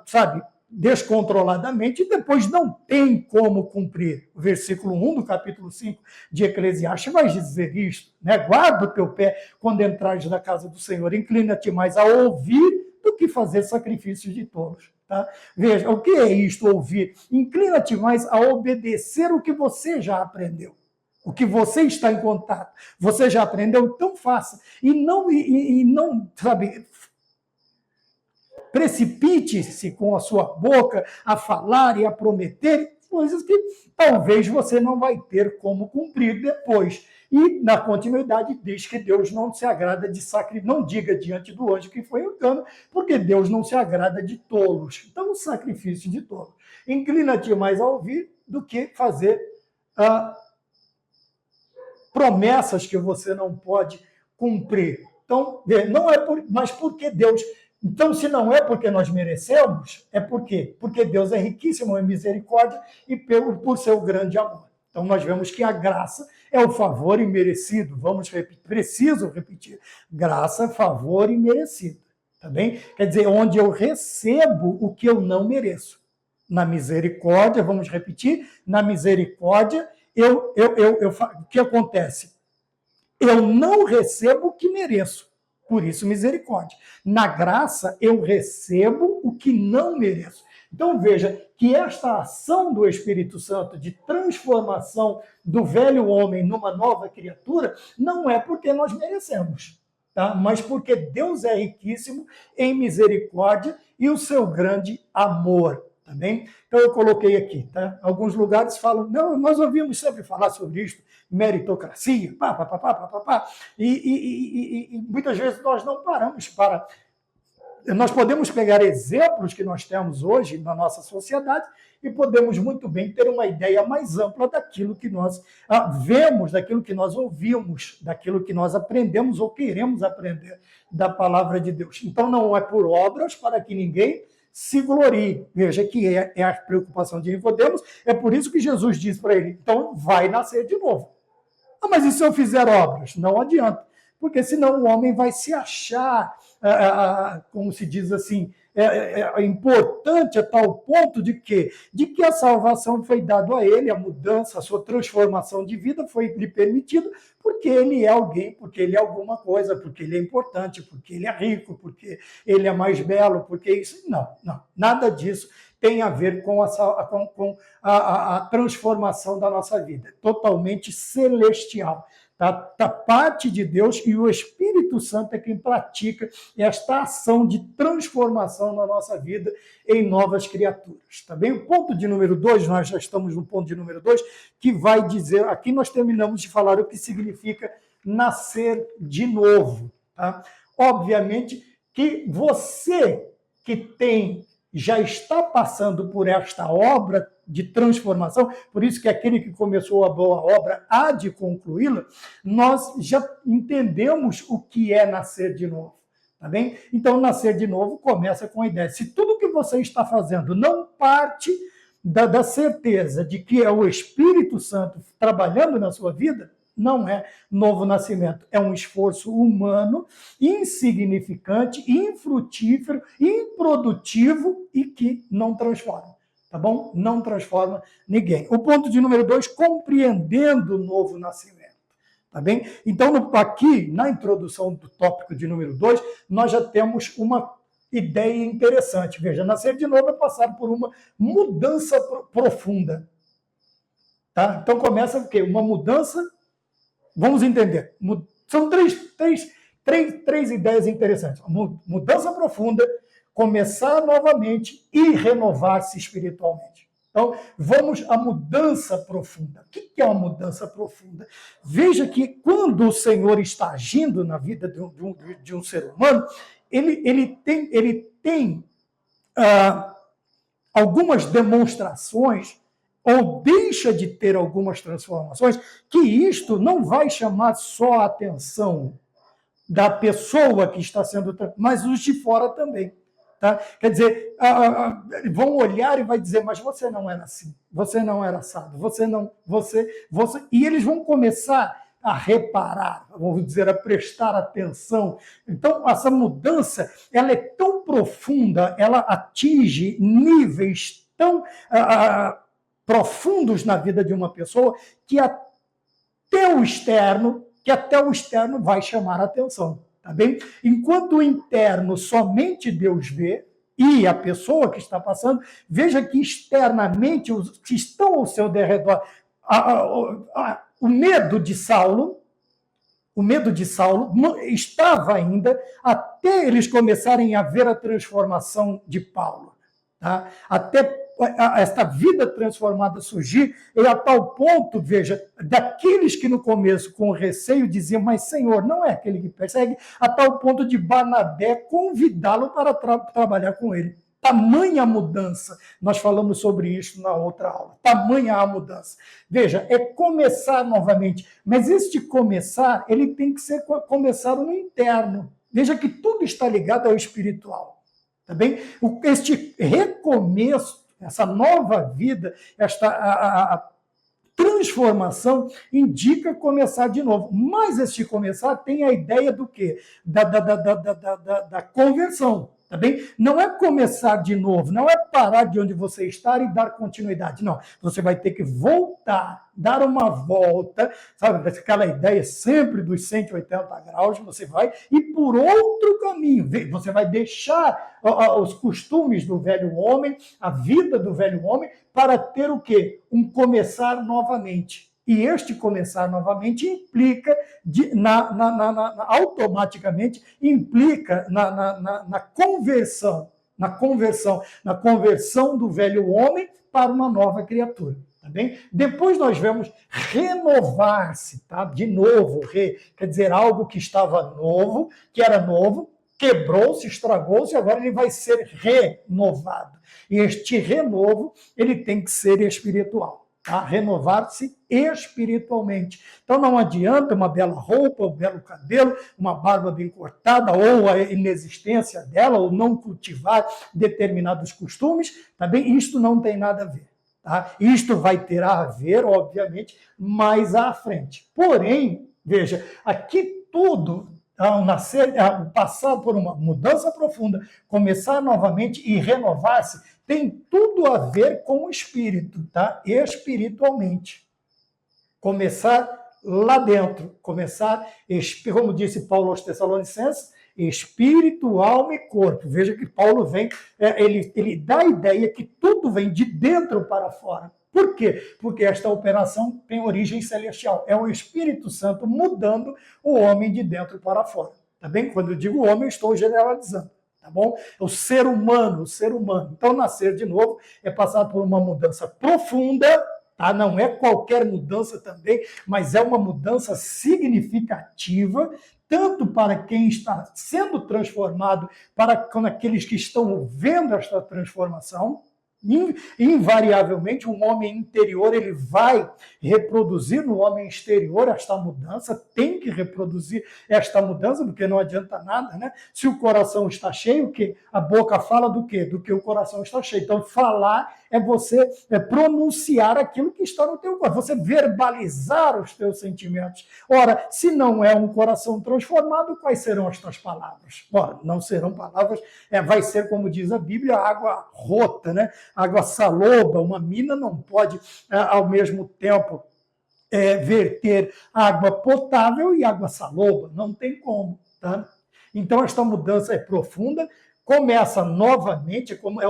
sabe, descontroladamente e depois não tem como cumprir. O versículo 1 do capítulo 5 de Eclesiastes vai dizer isto, né? Guarda o teu pé quando entrares na casa do Senhor, inclina-te mais a ouvir do que fazer sacrifícios de tolos. Tá? Veja, o que é isto, ouvir? Inclina-te mais a obedecer o que você já aprendeu. O que você está em contato, você já aprendeu, então faça. E não, sabe, precipite-se com a sua boca a falar e a prometer coisas que talvez você não vai ter como cumprir depois. E, na continuidade, diz que Deus não se agrada de sacrifício. Não diga diante do anjo que foi engano, porque Deus não se agrada de tolos. Então, o sacrifício de tolos. Inclina-te mais a ouvir do que fazer promessas que você não pode cumprir. Então, não é mas porque Deus... Então, se não é porque nós merecemos, é por quê? Porque Deus é riquíssimo em misericórdia e por seu grande amor. Então, nós vemos que a graça é o favor imerecido. Vamos repetir, preciso repetir. Graça, favor imerecido. Tá bem? Quer dizer, onde eu recebo o que eu não mereço. Na misericórdia, vamos repetir, na misericórdia, o que acontece? Eu não recebo o que mereço, por isso misericórdia. Na graça, eu recebo o que não mereço. Então veja que esta ação do Espírito Santo de transformação do velho homem numa nova criatura não é porque nós merecemos, tá? Mas porque Deus é riquíssimo em misericórdia e o seu grande amor. tá bem? Então eu coloquei aqui, tá? Alguns lugares falam, não, nós ouvimos sempre falar sobre isso, meritocracia, pá, pá, pá, pá, pá, pá, pá. E muitas vezes nós não paramos para... Nós podemos pegar exemplos que nós temos hoje na nossa sociedade e podemos muito bem ter uma ideia mais ampla daquilo que nós vemos, daquilo que nós ouvimos, daquilo que nós aprendemos ou queremos aprender da palavra de Deus. Então, não é por obras para que ninguém se glorie. Veja que é a preocupação de Nicodemos, é por isso que Jesus diz para ele, então vai nascer de novo. Ah, mas e se eu fizer obras? Não adianta, porque senão o homem vai se achar, como se diz assim, importante a tal ponto de que a salvação foi dada a ele, a mudança, a sua transformação de vida foi lhe permitida, porque ele é alguém, porque ele é alguma coisa, porque ele é importante, porque ele é rico, porque ele é mais belo, porque isso... Não, nada disso tem a ver com a transformação da nossa vida. Totalmente celestial. Tá parte de Deus e o Espírito Santo é quem pratica esta ação de transformação na nossa vida em novas criaturas. Tá bem? O ponto de número 2, nós já estamos no ponto de número 2, que vai dizer, aqui nós terminamos de falar o que significa nascer de novo. Tá? Obviamente que você que já está passando por esta obra de transformação, por isso que aquele que começou a boa obra há de concluí-la, nós já entendemos o que é nascer de novo, tá bem? Então, nascer de novo começa com a ideia, se tudo que você está fazendo não parte da certeza de que é o Espírito Santo trabalhando na sua vida, não é novo nascimento, é um esforço humano, insignificante, infrutífero, improdutivo e que não transforma, tá bom? Não transforma ninguém. O ponto de número 2, compreendendo o novo nascimento, tá bem? Então, aqui, na introdução do tópico de número 2, nós já temos uma ideia interessante. Veja, nascer de novo é passar por uma mudança profunda, tá? Então, começa o quê? Uma mudança. Vamos entender. São três ideias interessantes. Mudança profunda, começar novamente e renovar-se espiritualmente. Então, vamos à mudança profunda. O que é uma mudança profunda? Veja que quando o Senhor está agindo na vida de um ser humano, ele tem algumas demonstrações ou deixa de ter algumas transformações, que isto não vai chamar só a atenção da pessoa que está sendo, mas os de fora também. Tá? Quer dizer, vão olhar e vai dizer, mas você não era assim, você não era assado, e eles vão começar a reparar, vamos dizer, a prestar atenção. Então, essa mudança, ela é tão profunda, ela atinge níveis tão profundos na vida de uma pessoa que até o externo vai chamar a atenção, tá bem? Enquanto o interno somente Deus vê, e a pessoa que está passando, veja que externamente os que estão ao seu derredor, o medo de Saulo estava ainda até eles começarem a ver a transformação de Paulo, tá? Até esta vida transformada surgir, e a tal ponto, veja, daqueles que no começo com receio diziam, mas Senhor, não é aquele que persegue, a tal ponto de Barnabé convidá-lo para trabalhar com ele. Tamanha mudança, nós falamos sobre isso na outra aula, tamanha a mudança. Veja, é começar novamente, mas este começar, ele tem que ser começar no interno. Veja que tudo está ligado ao espiritual, tá bem? Este recomeço, essa nova vida, a transformação indica começar de novo. Mas este começar tem a ideia do quê? Da conversão. Tá bem? Não é começar de novo, não é parar de onde você está e dar continuidade. Não, você vai ter que voltar, dar uma volta, sabe? Aquela ideia sempre dos 180 graus, você vai ir por outro caminho. Você vai deixar os costumes do velho homem, a vida do velho homem, para ter o quê? Um começar novamente. E este começar novamente implica, automaticamente, implica na conversão. na conversão do velho homem para uma nova criatura. Tá bem? Depois nós vemos renovar-se, tá? De novo, quer dizer, algo que estava novo, que era novo, quebrou-se, estragou-se, agora ele vai ser renovado. E este renovo, ele tem que ser espiritual, tá? Renovar-se espiritualmente. Então não adianta uma bela roupa, um belo cabelo, uma barba bem cortada, ou a inexistência dela, ou não cultivar determinados costumes, tá bem? Isto não tem nada a ver. Tá? Isto vai ter a ver, obviamente, mais à frente. Porém, veja, aqui tudo, ao nascer, ao passar por uma mudança profunda, começar novamente e renovar-se, tem tudo a ver com o espírito, tá? Espiritualmente. Começar lá dentro, começar, como disse Paulo aos Tessalonicenses, espírito, alma e corpo. Veja que Paulo vem, ele dá a ideia que tudo vem de dentro para fora. Por quê? Porque esta operação tem origem celestial. É o Espírito Santo mudando o homem de dentro para fora. Tá bem? Quando eu digo homem, eu estou generalizando. Tá bom? O ser humano, o ser humano. Então, nascer de novo é passar por uma mudança profunda, tá? Não é qualquer mudança também, mas é uma mudança significativa, tanto para quem está sendo transformado, para aqueles que estão vendo esta transformação. Invariavelmente, um homem interior ele vai reproduzir no homem exterior esta mudança, tem que reproduzir esta mudança, porque não adianta nada, né? Se o coração está cheio, que a boca fala do quê? Do que o coração está cheio. Então, falar é você pronunciar aquilo que está no teu coração, você verbalizar os teus sentimentos. Ora, se não é um coração transformado, quais serão as tuas palavras? Ora, não serão palavras, vai ser, como diz a Bíblia, água rota, né? Água saloba. Uma mina não pode, ao mesmo tempo, verter água potável e água saloba. Não tem como, tá? Então, esta mudança é profunda, começa novamente, como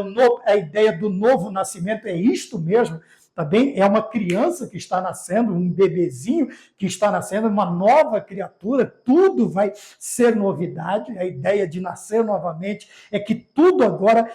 a ideia do novo nascimento, é isto mesmo, tá bem? É uma criança que está nascendo, um bebezinho que está nascendo, uma nova criatura, tudo vai ser novidade. A ideia de nascer novamente é que tudo agora,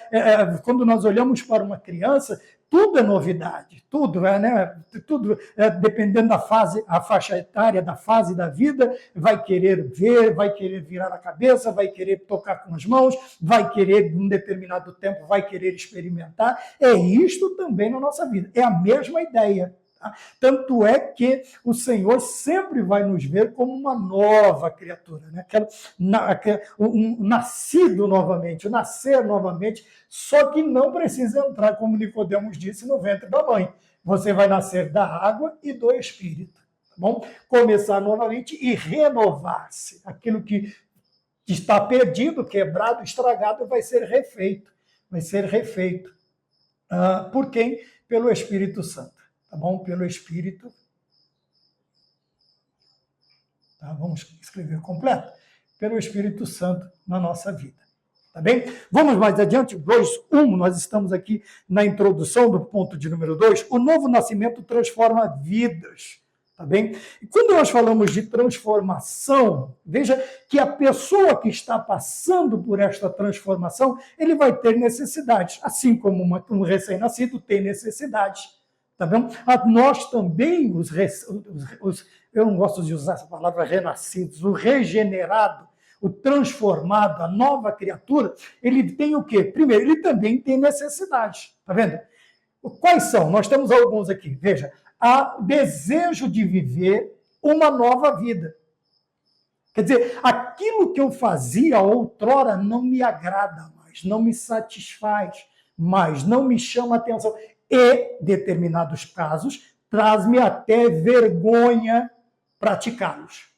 quando nós olhamos para uma criança, tudo é novidade, tudo, né? Tudo, dependendo da fase, a faixa etária da fase da vida, vai querer ver, vai querer virar a cabeça, vai querer tocar com as mãos, vai querer, num determinado tempo, vai querer experimentar. É isto também na nossa vida, é a mesma ideia. Tá? Tanto é que o Senhor sempre vai nos ver como uma nova criatura, né? Um nascido novamente, um nascer novamente, só que não precisa entrar, como Nicodemos disse, no ventre da mãe. Você vai nascer da água e do Espírito. Tá bom? Começar novamente e renovar-se. Aquilo que está perdido, quebrado, estragado, vai ser refeito. Vai ser refeito. Por quem? Pelo Espírito Santo. Tá bom? Pelo Espírito. Tá? Vamos escrever completo. Pelo Espírito Santo na nossa vida. Tá bem? Vamos mais adiante. 2.1, nós estamos aqui na introdução do ponto de número 2. O novo nascimento transforma vidas. Tá bem? E quando nós falamos de transformação, veja que a pessoa que está passando por esta transformação, ele vai ter necessidades. Assim como um recém-nascido tem necessidades. Tá bem? Nós também, eu não gosto de usar essa palavra renascidos, o regenerado, o transformado, a nova criatura, ele tem o quê? Primeiro, ele também tem necessidades. Tá vendo? Quais são? Nós temos alguns aqui. Veja, há desejo de viver uma nova vida. Quer dizer, aquilo que eu fazia outrora não me agrada mais, não me satisfaz mais, não me chama atenção. E, em determinados casos, traz-me até vergonha praticá-los.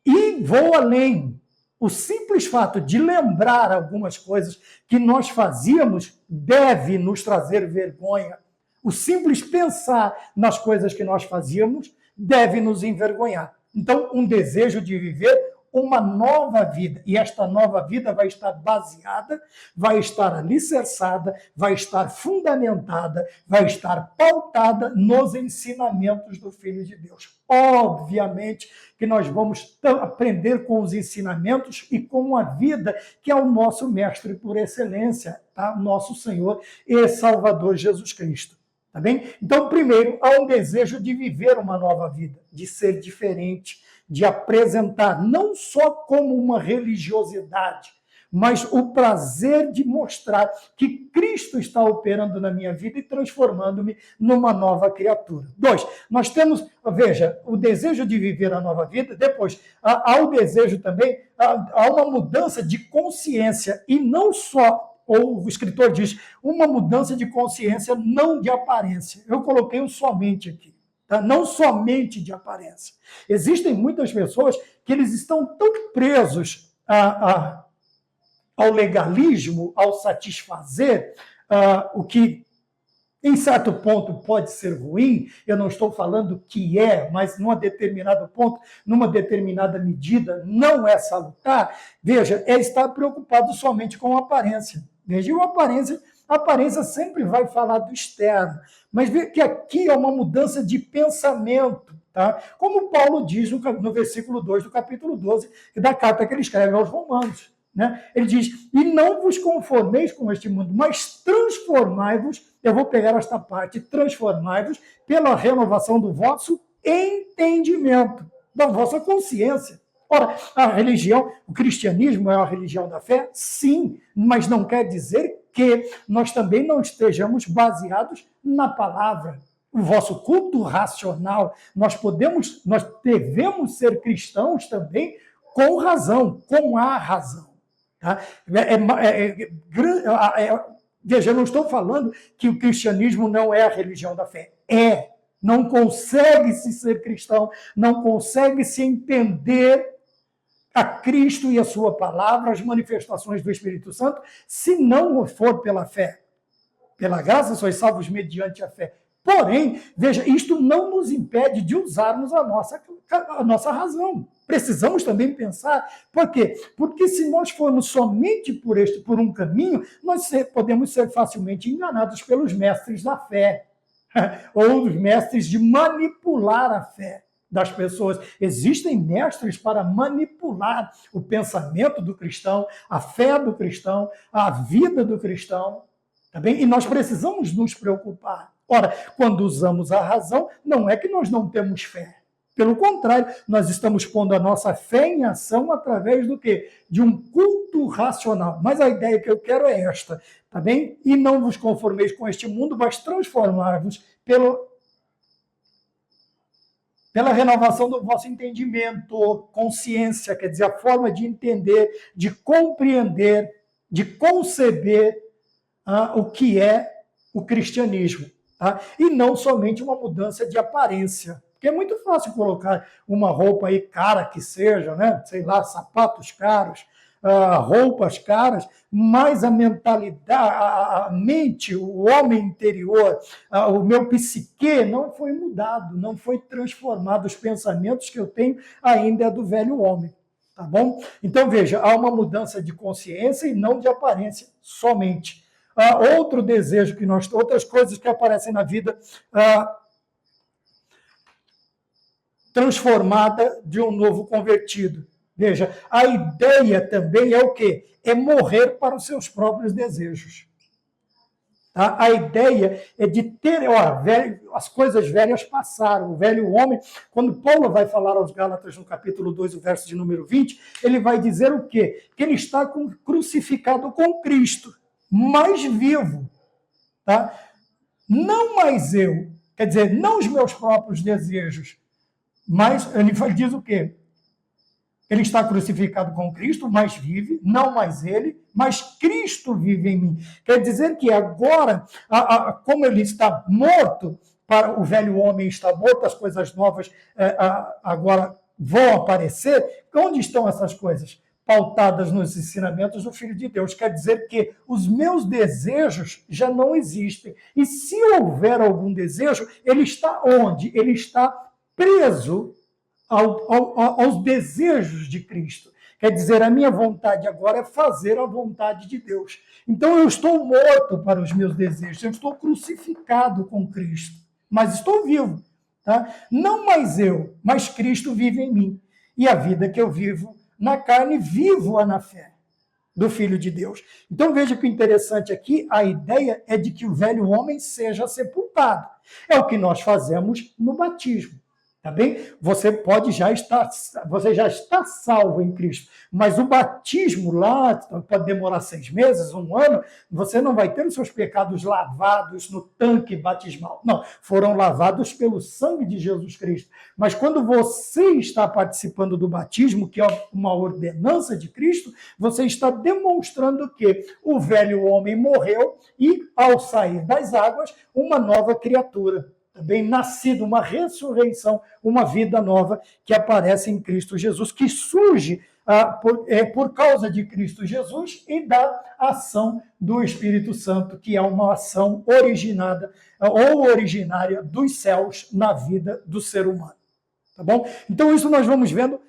E vou além. O simples fato de lembrar algumas coisas que nós fazíamos deve nos trazer vergonha. O simples pensar nas coisas que nós fazíamos deve nos envergonhar. Então, um desejo de viver uma nova vida. E esta nova vida vai estar baseada, vai estar alicerçada, vai estar fundamentada, vai estar pautada nos ensinamentos do Filho de Deus. Obviamente que nós vamos aprender com os ensinamentos e com a vida que é o nosso mestre por excelência, tá? Nosso Senhor e Salvador Jesus Cristo. Tá bem? Então, primeiro, há um desejo de viver uma nova vida, de ser diferente, de apresentar não só como uma religiosidade, mas o prazer de mostrar que Cristo está operando na minha vida e transformando-me numa nova criatura. 2, nós temos, veja, o desejo de viver a nova vida. Depois, há o desejo também, há uma mudança de consciência, e não só, ou o escritor diz, uma mudança de consciência, não de aparência. Eu coloquei o somente aqui. Tá? Não somente de aparência. Existem muitas pessoas que eles estão tão presos ao legalismo, ao satisfazer o que, em certo ponto, pode ser ruim. Eu não estou falando que é, mas num determinado ponto, numa determinada medida, não é salutar. Veja, é estar preocupado somente com a aparência. Veja, a aparência sempre vai falar do externo, mas veja que aqui é uma mudança de pensamento, tá? Como Paulo diz no versículo 2 do capítulo 12, da carta que ele escreve aos Romanos, né? Ele diz, e não vos conformeis com este mundo, mas transformai-vos, eu vou pegar esta parte, transformai-vos pela renovação do vosso entendimento, da vossa consciência. Ora, a religião, o cristianismo é a religião da fé? Sim, mas não quer dizer que nós também não estejamos baseados na palavra. O vosso culto racional, nós devemos ser cristãos também com razão, com a razão. Tá? Veja, eu não estou falando que o cristianismo não é a religião da fé. É. Não consegue-se ser cristão, não consegue-se entender a Cristo e a sua palavra, as manifestações do Espírito Santo, se não for pela fé. Pela graça sois salvos mediante a fé. Porém, veja, isto não nos impede de usarmos a nossa razão. Precisamos também pensar, por quê? Porque se nós formos somente por um caminho, nós podemos ser facilmente enganados pelos mestres da fé, ou os mestres de manipular a fé das pessoas. Existem mestres para manipular o pensamento do cristão, a fé do cristão, a vida do cristão, tá bem? E nós precisamos nos preocupar. Ora, quando usamos a razão, não é que nós não temos fé. Pelo contrário, nós estamos pondo a nossa fé em ação através do quê? De um culto racional. Mas a ideia que eu quero é esta, tá bem? E não vos conformeis com este mundo, mas transformar-vos pela renovação do vosso entendimento, consciência, quer dizer, a forma de entender, de compreender, de conceber o que é o cristianismo. Tá? E não somente uma mudança de aparência. Porque é muito fácil colocar uma roupa aí cara que seja, né? Sei lá, sapatos caros, roupas caras, mas a mentalidade, a mente, o homem interior, o meu psique não foi mudado, não foi transformado. Os pensamentos que eu tenho ainda é do velho homem, tá bom? Então, veja, há uma mudança de consciência e não de aparência somente. Outro desejo que outras coisas que aparecem na vida transformada de um novo convertido. Veja, a ideia também é o quê? É morrer para os seus próprios desejos. Tá? A ideia é de ter, as coisas velhas passaram. O velho homem, quando Paulo vai falar aos Gálatas no capítulo 2, o verso de número 20, ele vai dizer o quê? Que ele está crucificado com Cristo, mais vivo. Tá? Não mais eu, quer dizer, não os meus próprios desejos, mas ele diz o quê? Ele está crucificado com Cristo, mas vive, não mais ele, mas Cristo vive em mim. Quer dizer que agora, como ele está morto, para o velho homem está morto, as coisas novas agora vão aparecer. Onde estão essas coisas? Pautadas nos ensinamentos do Filho de Deus. Quer dizer que os meus desejos já não existem. E se houver algum desejo, ele está onde? Ele está preso aos desejos de Cristo. Quer dizer, a minha vontade agora é fazer a vontade de Deus. Então eu estou morto para os meus desejos, eu estou crucificado com Cristo, mas estou vivo. Tá? Não mais eu, mas Cristo vive em mim. E a vida que eu vivo na carne, vivo-a na fé do Filho de Deus. Então veja que o interessante aqui, a ideia é de que o velho homem seja sepultado. É o que nós fazemos no batismo. Tá bem? Você já está salvo em Cristo, mas o batismo lá pode demorar 6 meses, 1 ano, você não vai ter os seus pecados lavados no tanque batismal. Não, foram lavados pelo sangue de Jesus Cristo. Mas quando você está participando do batismo, que é uma ordenança de Cristo, você está demonstrando que o velho homem morreu e, ao sair das águas, uma nova criatura. Também nascido, uma ressurreição, uma vida nova que aparece em Cristo Jesus, que surge por causa de Cristo Jesus e da ação do Espírito Santo, que é uma ação originada ou originária dos céus na vida do ser humano. Tá bom? Então, isso nós vamos vendo,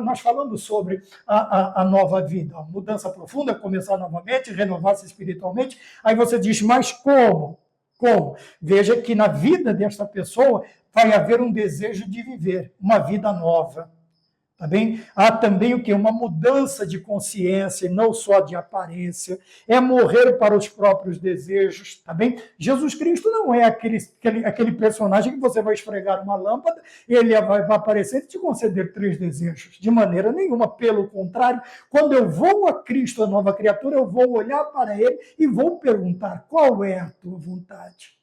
nós falando sobre a nova vida, a mudança profunda, começar novamente, renovar-se espiritualmente. Aí você diz, mas como? Como? Veja que na vida desta pessoa vai haver um desejo de viver uma vida nova. Tá bem? Há também o quê? Uma mudança de consciência, não só de aparência. É morrer para os próprios desejos. Tá bem? Jesus Cristo não é aquele personagem que você vai esfregar uma lâmpada e ele vai aparecer e te conceder 3 desejos. De maneira nenhuma. Pelo contrário, quando eu vou a Cristo, a nova criatura, eu vou olhar para ele e vou perguntar, qual é a tua vontade?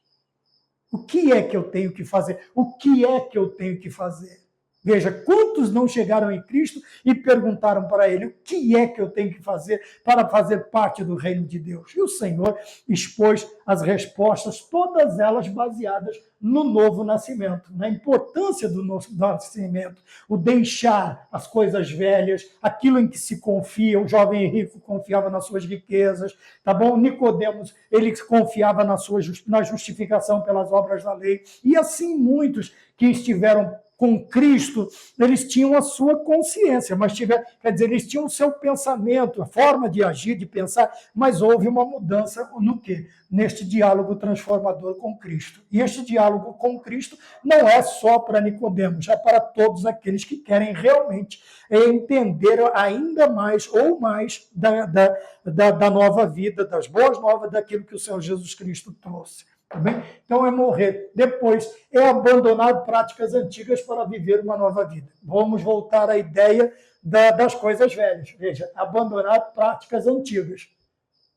O que é que eu tenho que fazer? O que é que eu tenho que fazer? Veja, quantos não chegaram em Cristo e perguntaram para ele, o que é que eu tenho que fazer para fazer parte do reino de Deus? E o Senhor expôs as respostas, todas elas baseadas no novo nascimento, na importância do novo nascimento, o deixar as coisas velhas, aquilo em que se confia. O jovem rico confiava nas suas riquezas, tá bom? Nicodemos, ele confiava na justificação pelas obras da lei. E assim muitos que estiveram com Cristo, eles tinham a sua consciência, mas quer dizer, eles tinham o seu pensamento, a forma de agir, de pensar, mas houve uma mudança no quê? Neste diálogo transformador com Cristo. E este diálogo com Cristo não é só para Nicodemos, é para todos aqueles que querem realmente entender ainda mais ou mais da nova vida, das boas novas, daquilo que o Senhor Jesus Cristo trouxe. Tá bem? Então é morrer. Depois é abandonar práticas antigas para viver uma nova vida. Vamos voltar à ideia das coisas velhas. Veja, abandonar práticas antigas.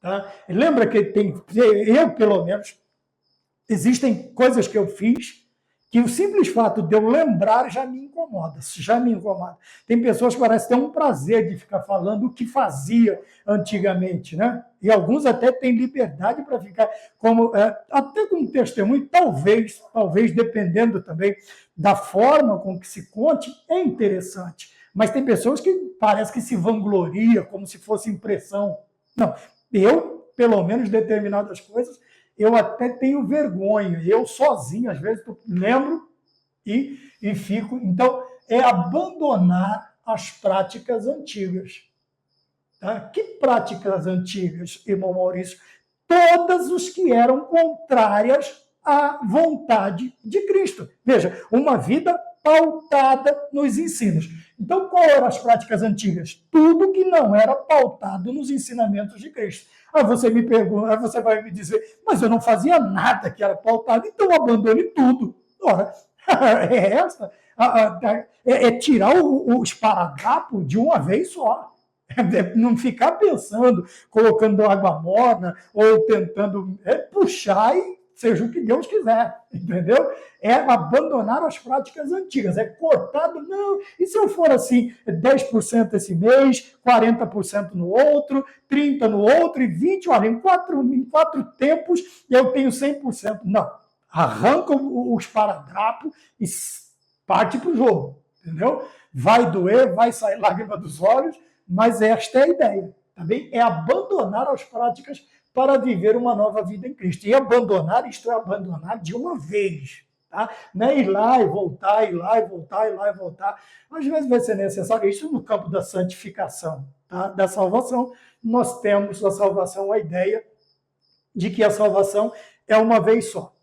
Tá? Lembra que eu, pelo menos, existem coisas que eu fiz que o simples fato de eu lembrar já me incomoda. Tem pessoas que parecem ter um prazer de ficar falando o que fazia antigamente, né? E alguns até têm liberdade para ficar até como testemunho, talvez, dependendo também da forma com que se conte, é interessante. Mas tem pessoas que parece que se vangloria, como se fosse impressão. Não, eu, pelo menos, determinadas coisas, eu até tenho vergonha. Eu sozinho, às vezes, lembro e fico. Então, é abandonar as práticas antigas. Tá? Que práticas antigas, irmão Maurício? Todas os que eram contrárias à vontade de Cristo. Veja, uma vida pautada nos ensinos. Então, quais eram as práticas antigas? Tudo que não era pautado nos ensinamentos de Cristo. Aí você me pergunta, aí você vai me dizer, mas eu não fazia nada que era pautado, então abandone tudo. Ora, é tirar o esparadrapo de uma vez só. Não ficar pensando, colocando água morna ou tentando puxar e seja o que Deus quiser, entendeu? É abandonar as práticas antigas, é cortado, não, e se eu for assim, 10% esse mês, 40% no outro, 30% no outro e 20%, olha, em quatro tempos eu tenho 100%. Não, arranca o esparadrapo e parte para o jogo, entendeu? Vai doer, vai sair lágrima dos olhos, mas esta é a ideia, tá bem? É abandonar as práticas para viver uma nova vida em Cristo. E abandonar, isto é abandonar de uma vez. Tá? Não é ir lá e voltar, ir lá e voltar, ir lá e voltar. Às vezes vai ser necessário, isso no campo da santificação, tá? Da salvação. Nós temos a salvação, a ideia de que a salvação é uma vez só.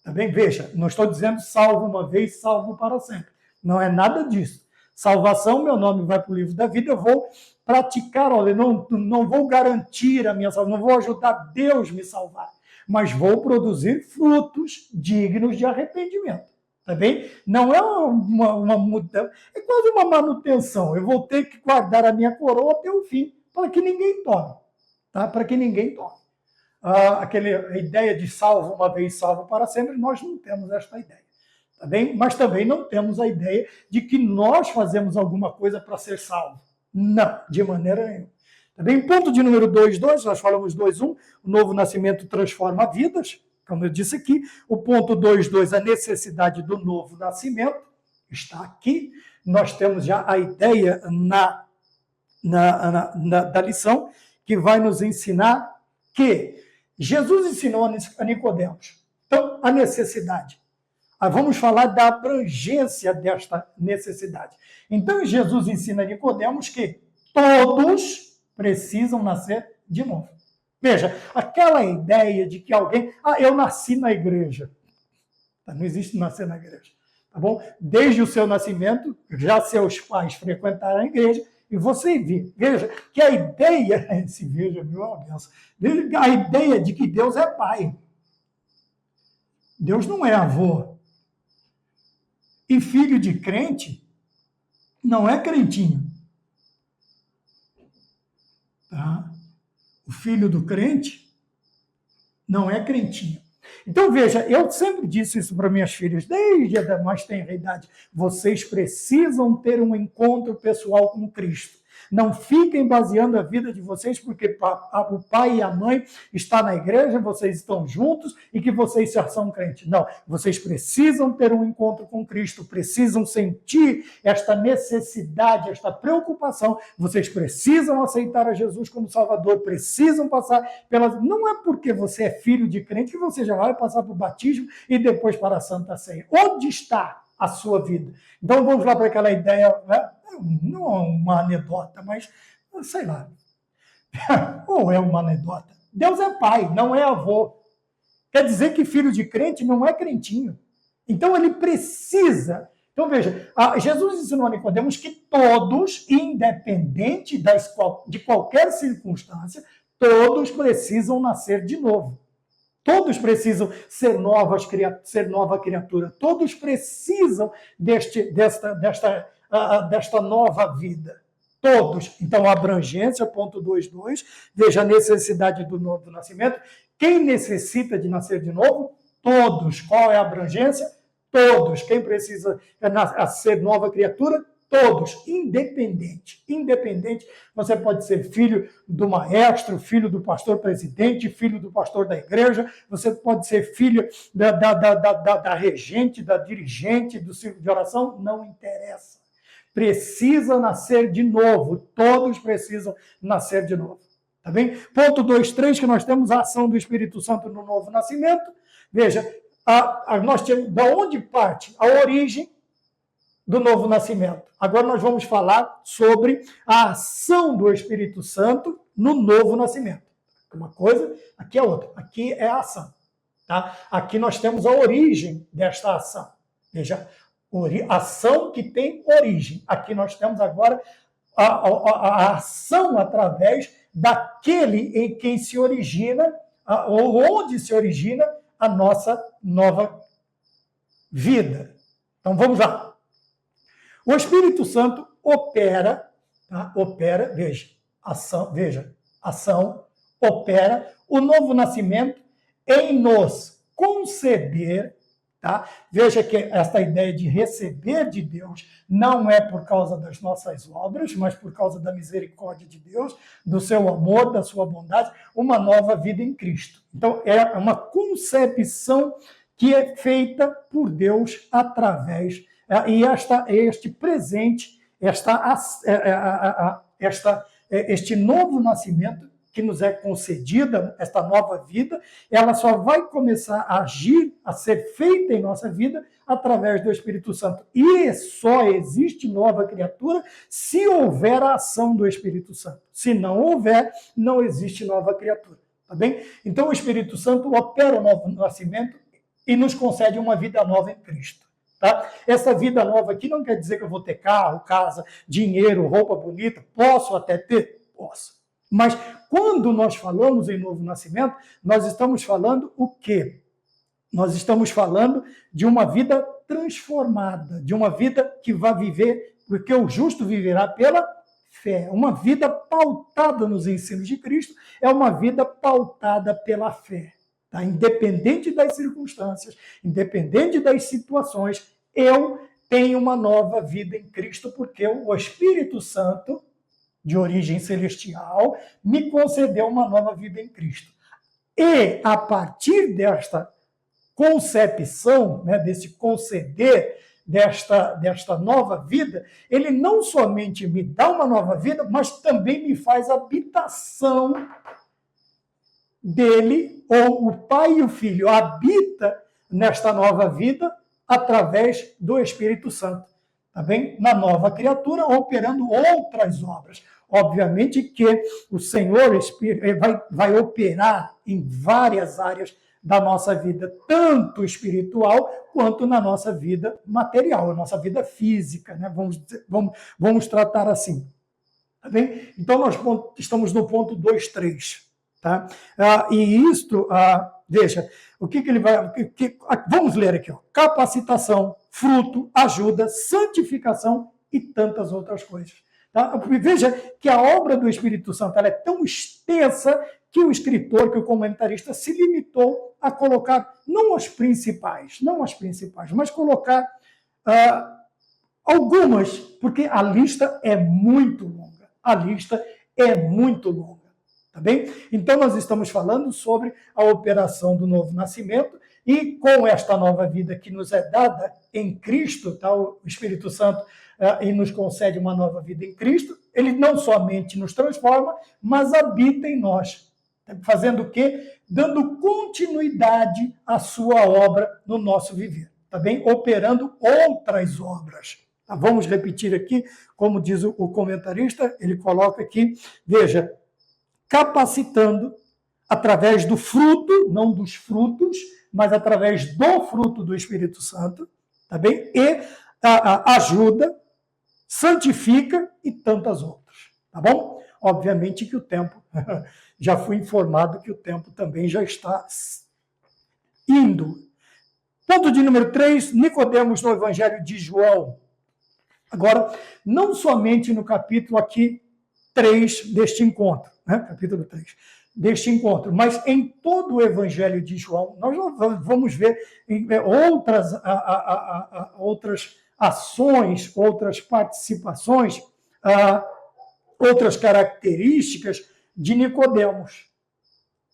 Tá bem? Veja, não estou dizendo salvo uma vez, salvo para sempre. Não é nada disso. Salvação, meu nome vai para o livro da vida, eu vou praticar, olha, não vou garantir a minha salvação, não vou ajudar Deus a me salvar, mas vou produzir frutos dignos de arrependimento. Tá bem? Não é uma mudança, é quase uma manutenção. Eu vou ter que guardar a minha coroa até o fim, para que ninguém tome. Tá? Para que ninguém tome. A ideia de salvo uma vez, salvo para sempre, nós não temos esta ideia. Tá bem? Mas também não temos a ideia de que nós fazemos alguma coisa para ser salvo. Não, de maneira nenhuma. Tá bem? Ponto de número 2.2, nós falamos 2.1, o novo nascimento transforma vidas, como eu disse aqui. O ponto 2.2, a necessidade do novo nascimento, está aqui. Nós temos já a ideia da lição, que vai nos ensinar que Jesus ensinou a Nicodemos. Então, a necessidade. Vamos falar da abrangência desta necessidade. Então, Jesus ensina a Nicodemos que todos precisam nascer de novo. Veja, aquela ideia de que alguém... eu nasci na igreja. Não existe nascer na igreja. Tá bom? Desde o seu nascimento, já seus pais frequentaram a igreja, e você vê, veja, que a ideia, esse veja, meu Deus, veja a ideia de que Deus é pai. Deus não é avô. E filho de crente não é crentinho. Tá? O filho do crente não é crentinho. Então, veja, eu sempre disse isso para minhas filhas, desde a mais tenra idade. Vocês precisam ter um encontro pessoal com Cristo. Não fiquem baseando a vida de vocês porque o pai e a mãe estão na igreja, vocês estão juntos e que vocês já são crentes. Não, vocês precisam ter um encontro com Cristo, precisam sentir esta necessidade, esta preocupação. Vocês precisam aceitar a Jesus como Salvador, precisam passar pelas... Não é porque você é filho de crente que você já vai passar para o batismo e depois para a Santa Ceia. Onde está a sua vida? Então vamos lá para aquela ideia... Não é uma anedota, mas sei lá. Ou é uma anedota. Deus é pai, não é avô. Quer dizer que filho de crente não é crentinho. Então ele precisa. Então veja, Jesus ensinou a Nicodemos que todos, independente de qualquer circunstância, todos precisam nascer de novo. Todos precisam ser nova criatura. Todos precisam desta nova vida. Todos. Então, a abrangência, ponto 2.2, veja a necessidade do novo nascimento. Quem necessita de nascer de novo? Todos. Qual é a abrangência? Todos. Quem precisa ser nova criatura? Todos. Independente. Independente. Você pode ser filho do maestro, filho do pastor presidente, filho do pastor da igreja, você pode ser filho da regente, da dirigente, do círculo de oração, não interessa. Precisa nascer de novo. Todos precisam nascer de novo. Tá bem? Ponto 2.3, que nós temos a ação do Espírito Santo no novo nascimento. Veja, nós temos da onde parte a origem do novo nascimento. Agora nós vamos falar sobre a ação do Espírito Santo no novo nascimento. Uma coisa, aqui é outra. Aqui é a ação. Tá? Aqui nós temos a origem desta ação. Veja, ação que tem origem. Aqui nós temos agora a ação através daquele em quem se origina, ou onde se origina a nossa nova vida. Então vamos lá. O Espírito Santo opera, tá? Opera, ação, opera o novo nascimento em nos conceder. Tá? Veja que esta ideia de receber de Deus não é por causa das nossas obras, mas por causa da misericórdia de Deus, do seu amor, da sua bondade, uma nova vida em Cristo. Então, é uma concepção que é feita por Deus através, e este presente, este novo nascimento que nos é concedida, esta nova vida, ela só vai começar a agir, a ser feita em nossa vida através do Espírito Santo. E só existe nova criatura se houver a ação do Espírito Santo. Se não houver, não existe nova criatura. Tá bem? Então o Espírito Santo opera o novo nascimento e nos concede uma vida nova em Cristo. Tá? Essa vida nova aqui não quer dizer que eu vou ter carro, casa, dinheiro, roupa bonita. Posso até ter? Posso. Mas quando nós falamos em novo nascimento, nós estamos falando o quê? Nós estamos falando de uma vida transformada, de uma vida que vai viver, porque o justo viverá pela fé. Uma vida pautada nos ensinos de Cristo é uma vida pautada pela fé. Tá? Independente das circunstâncias, independente das situações, eu tenho uma nova vida em Cristo, porque o Espírito Santo, de origem celestial, me concedeu uma nova vida em Cristo. E, a partir desta concepção, né, desse conceder desta nova vida, ele não somente me dá uma nova vida, mas também me faz habitação dele, ou o Pai e o Filho habita nesta nova vida através do Espírito Santo, tá bem? Na nova criatura, operando outras obras. Obviamente que o Senhor vai operar em várias áreas da nossa vida, tanto espiritual quanto na nossa vida material, na nossa vida física, né? Vamos tratar assim. Tá bem? Então, nós estamos no ponto 2.3. Tá? E isto, veja, o que ele vai... vamos ler aqui, ó. Capacitação, fruto, ajuda, santificação e tantas outras coisas. Tá? Veja que a obra do Espírito Santo ela é tão extensa que o escritor, que o comentarista se limitou a colocar, não as principais, mas colocar algumas, porque a lista é muito longa. A lista é muito longa. Tá bem? Então, nós estamos falando sobre a operação do novo nascimento e com esta nova vida que nos é dada em Cristo, tá? O Espírito Santo e nos concede uma nova vida em Cristo, ele não somente nos transforma, mas habita em nós. Fazendo o quê? Dando continuidade à sua obra no nosso viver. Tá bem? Operando outras obras. Tá? Vamos repetir aqui, como diz o comentarista, ele coloca aqui, veja, capacitando através do fruto, não dos frutos, mas através do fruto do Espírito Santo, tá bem? E ajuda, santifica e tantas outras, tá bom? Obviamente que o tempo, já fui informado que o tempo também já está indo. Ponto de número 3, Nicodemos no Evangelho de João. Agora, não somente no capítulo aqui 3 deste encontro, né? Capítulo 3 deste encontro, mas em todo o Evangelho de João, nós vamos ver outras ações, outras participações, outras características de Nicodemos.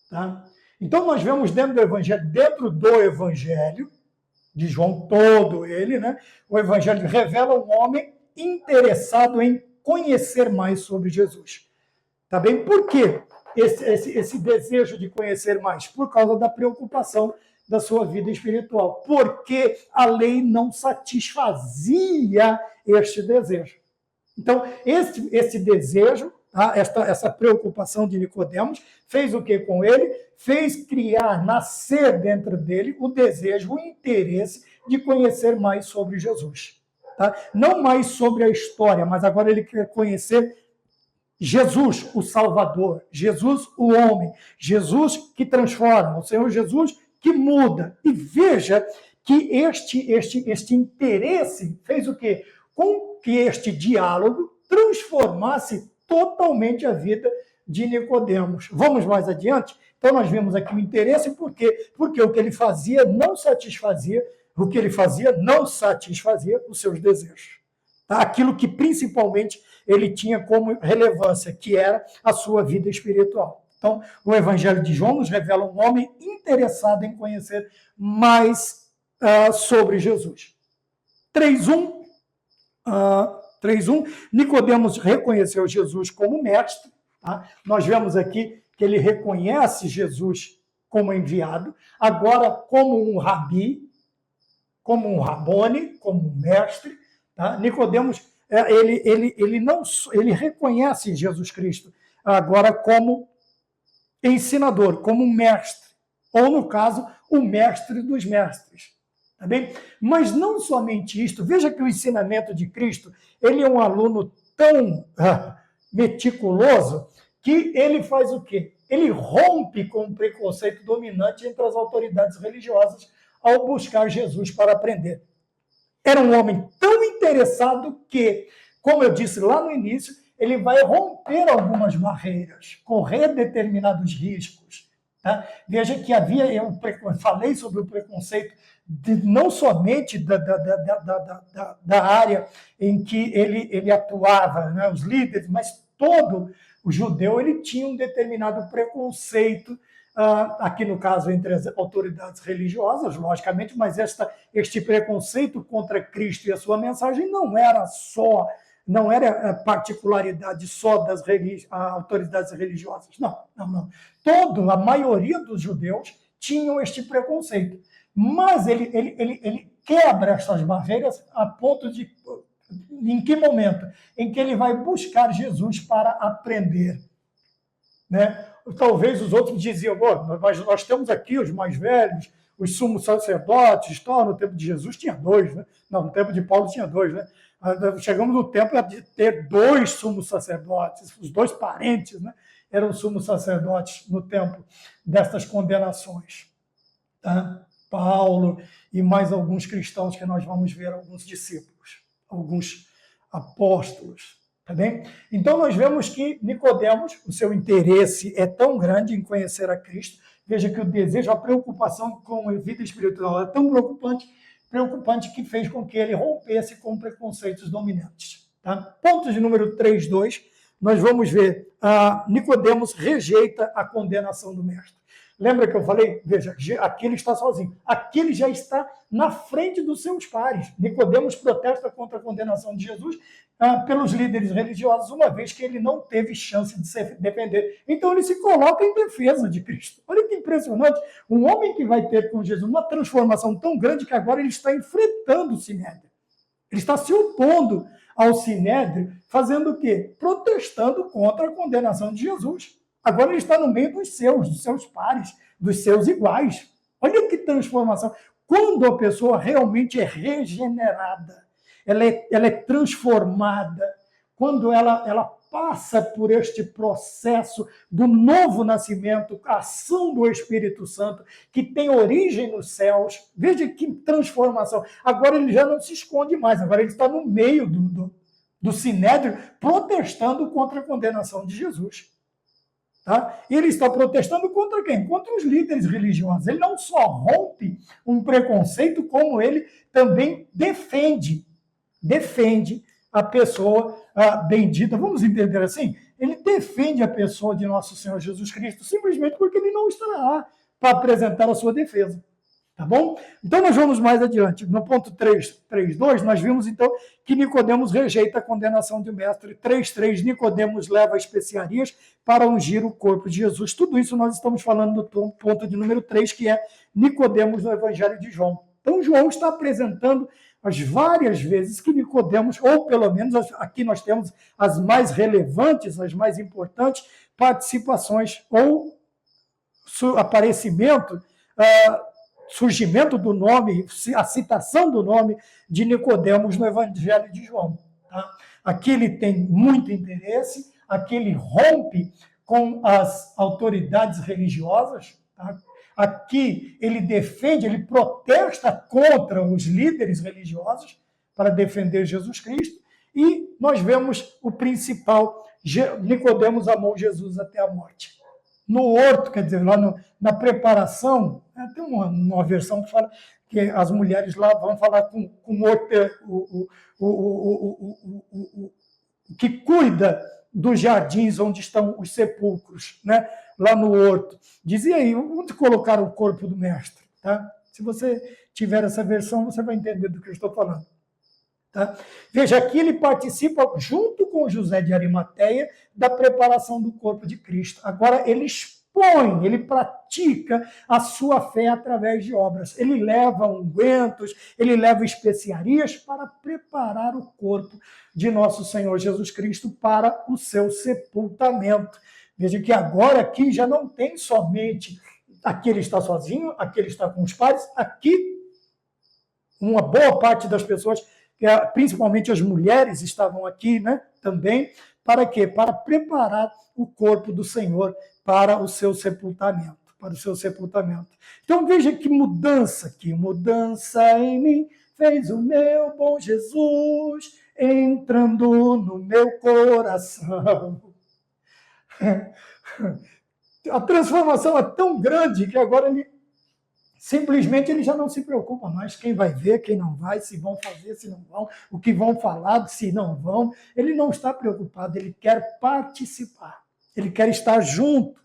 Tá? Então, nós vemos dentro do Evangelho de João, todo ele, né? O Evangelho revela um homem interessado em conhecer mais sobre Jesus. Tá bem? Por quê esse desejo de conhecer mais? Por causa da preocupação da sua vida espiritual. Porque a lei não satisfazia este desejo. Então, esse desejo, tá? essa preocupação de Nicodemos, fez o que com ele? Fez nascer dentro dele o desejo, o interesse de conhecer mais sobre Jesus. Tá? Não mais sobre a história, mas agora ele quer conhecer Jesus, o Salvador, Jesus, o homem, Jesus que transforma, o Senhor Jesus que muda. E veja que este interesse fez o quê? Com que este diálogo transformasse totalmente a vida de Nicodemos. Vamos mais adiante? Então, nós vimos aqui o interesse, por quê? Porque o que ele fazia não satisfazia os seus desejos. Tá? Aquilo que principalmente ele tinha como relevância, que era a sua vida espiritual. Então, o Evangelho de João nos revela um homem interessado em conhecer mais sobre Jesus. 3.1, Nicodemos reconheceu Jesus como mestre. Tá? Nós vemos aqui que ele reconhece Jesus como enviado, agora como um rabi, como um rabone, como um mestre. Tá? Nicodemos, ele reconhece Jesus Cristo agora como ensinador, como um mestre, ou no caso, o mestre dos mestres. Tá bem? Mas não somente isto, veja que o ensinamento de Cristo, ele é um aluno tão meticuloso que ele faz o quê? Ele rompe com o preconceito dominante entre as autoridades religiosas ao buscar Jesus para aprender. Era um homem tão interessado que, como eu disse lá no início, ele vai romper algumas barreiras, correr determinados riscos. Tá? Veja que eu falei sobre o preconceito não somente da área em que ele atuava, né, os líderes, mas todo o judeu ele tinha um determinado preconceito, aqui no caso entre as autoridades religiosas, logicamente, mas este preconceito contra Cristo e a sua mensagem não era particularidade só das autoridades religiosas. Não. A maioria dos judeus tinham este preconceito. Mas ele quebra essas barreiras a ponto de... Em que momento? Em que ele vai buscar Jesus para aprender. Né? Talvez os outros diziam, mas nós temos aqui os mais velhos, os sumos sacerdotes, no tempo de Jesus tinha 2, né? Não, no tempo de Paulo tinha 2, né? Chegamos no tempo de ter 2 sumos sacerdotes, os 2 parentes, né? Eram sumos sacerdotes no tempo dessas condenações. Tá? Paulo e mais alguns cristãos que nós vamos ver, alguns discípulos, alguns apóstolos. Tá bem? Então, nós vemos que Nicodemos, o seu interesse é tão grande em conhecer a Cristo. Veja que o desejo, a preocupação com a vida espiritual é tão preocupante que fez com que ele rompesse com preconceitos dominantes. Tá? Ponto de número 3.2, nós vamos ver, Nicodemos rejeita a condenação do mestre. Lembra que eu falei? Veja, aqui ele está sozinho. Aqui ele já está na frente dos seus pares. Nicodemos protesta contra a condenação de Jesus pelos líderes religiosos, uma vez que ele não teve chance de se defender. Então ele se coloca em defesa de Cristo. Olha que impressionante. Um homem que vai ter com Jesus uma transformação tão grande que agora ele está enfrentando o Sinédrio. Ele está se opondo ao Sinédrio, fazendo o quê? Protestando contra a condenação de Jesus. Agora ele está no meio dos seus pares, dos seus iguais. Olha que transformação. Quando a pessoa realmente é regenerada, ela é transformada, quando ela passa por este processo do novo nascimento, a ação do Espírito Santo, que tem origem nos céus, veja que transformação. Agora ele já não se esconde mais, agora ele está no meio do Sinédrio, protestando contra a condenação de Jesus. Tá? Ele está protestando contra quem? Contra os líderes religiosos. Ele não só rompe um preconceito, como ele também defende a pessoa bendita. Vamos entender assim? Ele defende a pessoa de nosso Senhor Jesus Cristo simplesmente porque ele não está lá para apresentar a sua defesa. Tá bom? Então, nós vamos mais adiante. No ponto 3.2, nós vimos, então, que Nicodemos rejeita a condenação do mestre. 3.3, Nicodemos leva especiarias para ungir o corpo de Jesus. Tudo isso nós estamos falando do ponto de número 3, que é Nicodemos no Evangelho de João. Então, João está apresentando as várias vezes que Nicodemos, ou pelo menos aqui nós temos as mais relevantes, as mais importantes participações ou aparecimento, surgimento do nome, a citação do nome de Nicodemos no Evangelho de João. Tá? Aqui ele tem muito interesse, aqui ele rompe com as autoridades religiosas, tá? Aqui ele defende, ele protesta contra os líderes religiosos para defender Jesus Cristo, e nós vemos o principal, Nicodemos amou Jesus até a morte. No horto, quer dizer, lá na preparação, tem uma versão que fala que as mulheres lá vão falar com o que cuida dos jardins onde estão os sepulcros, né? Lá no horto. Dizia aí, onde colocar o corpo do mestre? Tá? Se você tiver essa versão, você vai entender do que eu estou falando. Tá? Veja, aqui ele participa, junto com José de Arimateia, da preparação do corpo de Cristo. Agora, ele expõe, ele pratica a sua fé através de obras. Ele leva ungüentos, ele leva especiarias para preparar o corpo de nosso Senhor Jesus Cristo para o seu sepultamento. Veja que agora aqui já não tem somente aqui ele está sozinho, aqui ele está com os pares, aqui uma boa parte das pessoas, principalmente as mulheres, estavam aqui, né, também, para quê? Para preparar o corpo do Senhor para o seu sepultamento, Então veja que mudança em mim fez o meu bom Jesus entrando no meu coração. A transformação é tão grande que agora simplesmente ele já não se preocupa mais quem vai ver, quem não vai, se vão fazer, se não vão, o que vão falar, se não vão. Ele não está preocupado, ele quer participar, ele quer estar junto.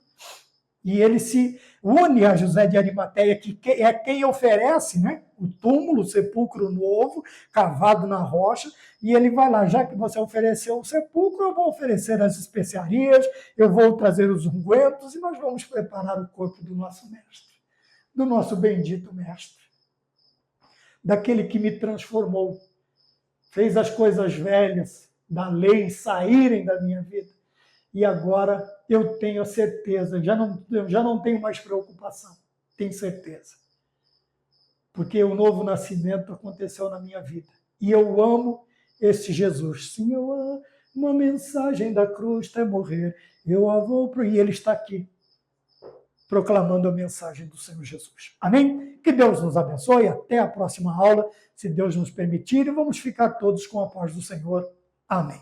E ele se une a José de Arimateia, que é quem oferece, né, o túmulo, o sepulcro novo, cavado na rocha, e ele vai lá, já que você ofereceu o sepulcro, eu vou oferecer as especiarias, eu vou trazer os ungüentos, e nós vamos preparar o corpo do nosso mestre, do nosso bendito mestre, daquele que me transformou, fez as coisas velhas da lei saírem da minha vida. E agora eu tenho a certeza, eu já não tenho mais preocupação, tenho certeza. Porque o novo nascimento aconteceu na minha vida. E eu amo esse Jesus. Sim, eu amo uma mensagem da cruz até morrer. Eu a vou pro... E ele está aqui, proclamando a mensagem do Senhor Jesus. Amém? Que Deus nos abençoe. Até a próxima aula, se Deus nos permitir. E vamos ficar todos com a paz do Senhor. Amém.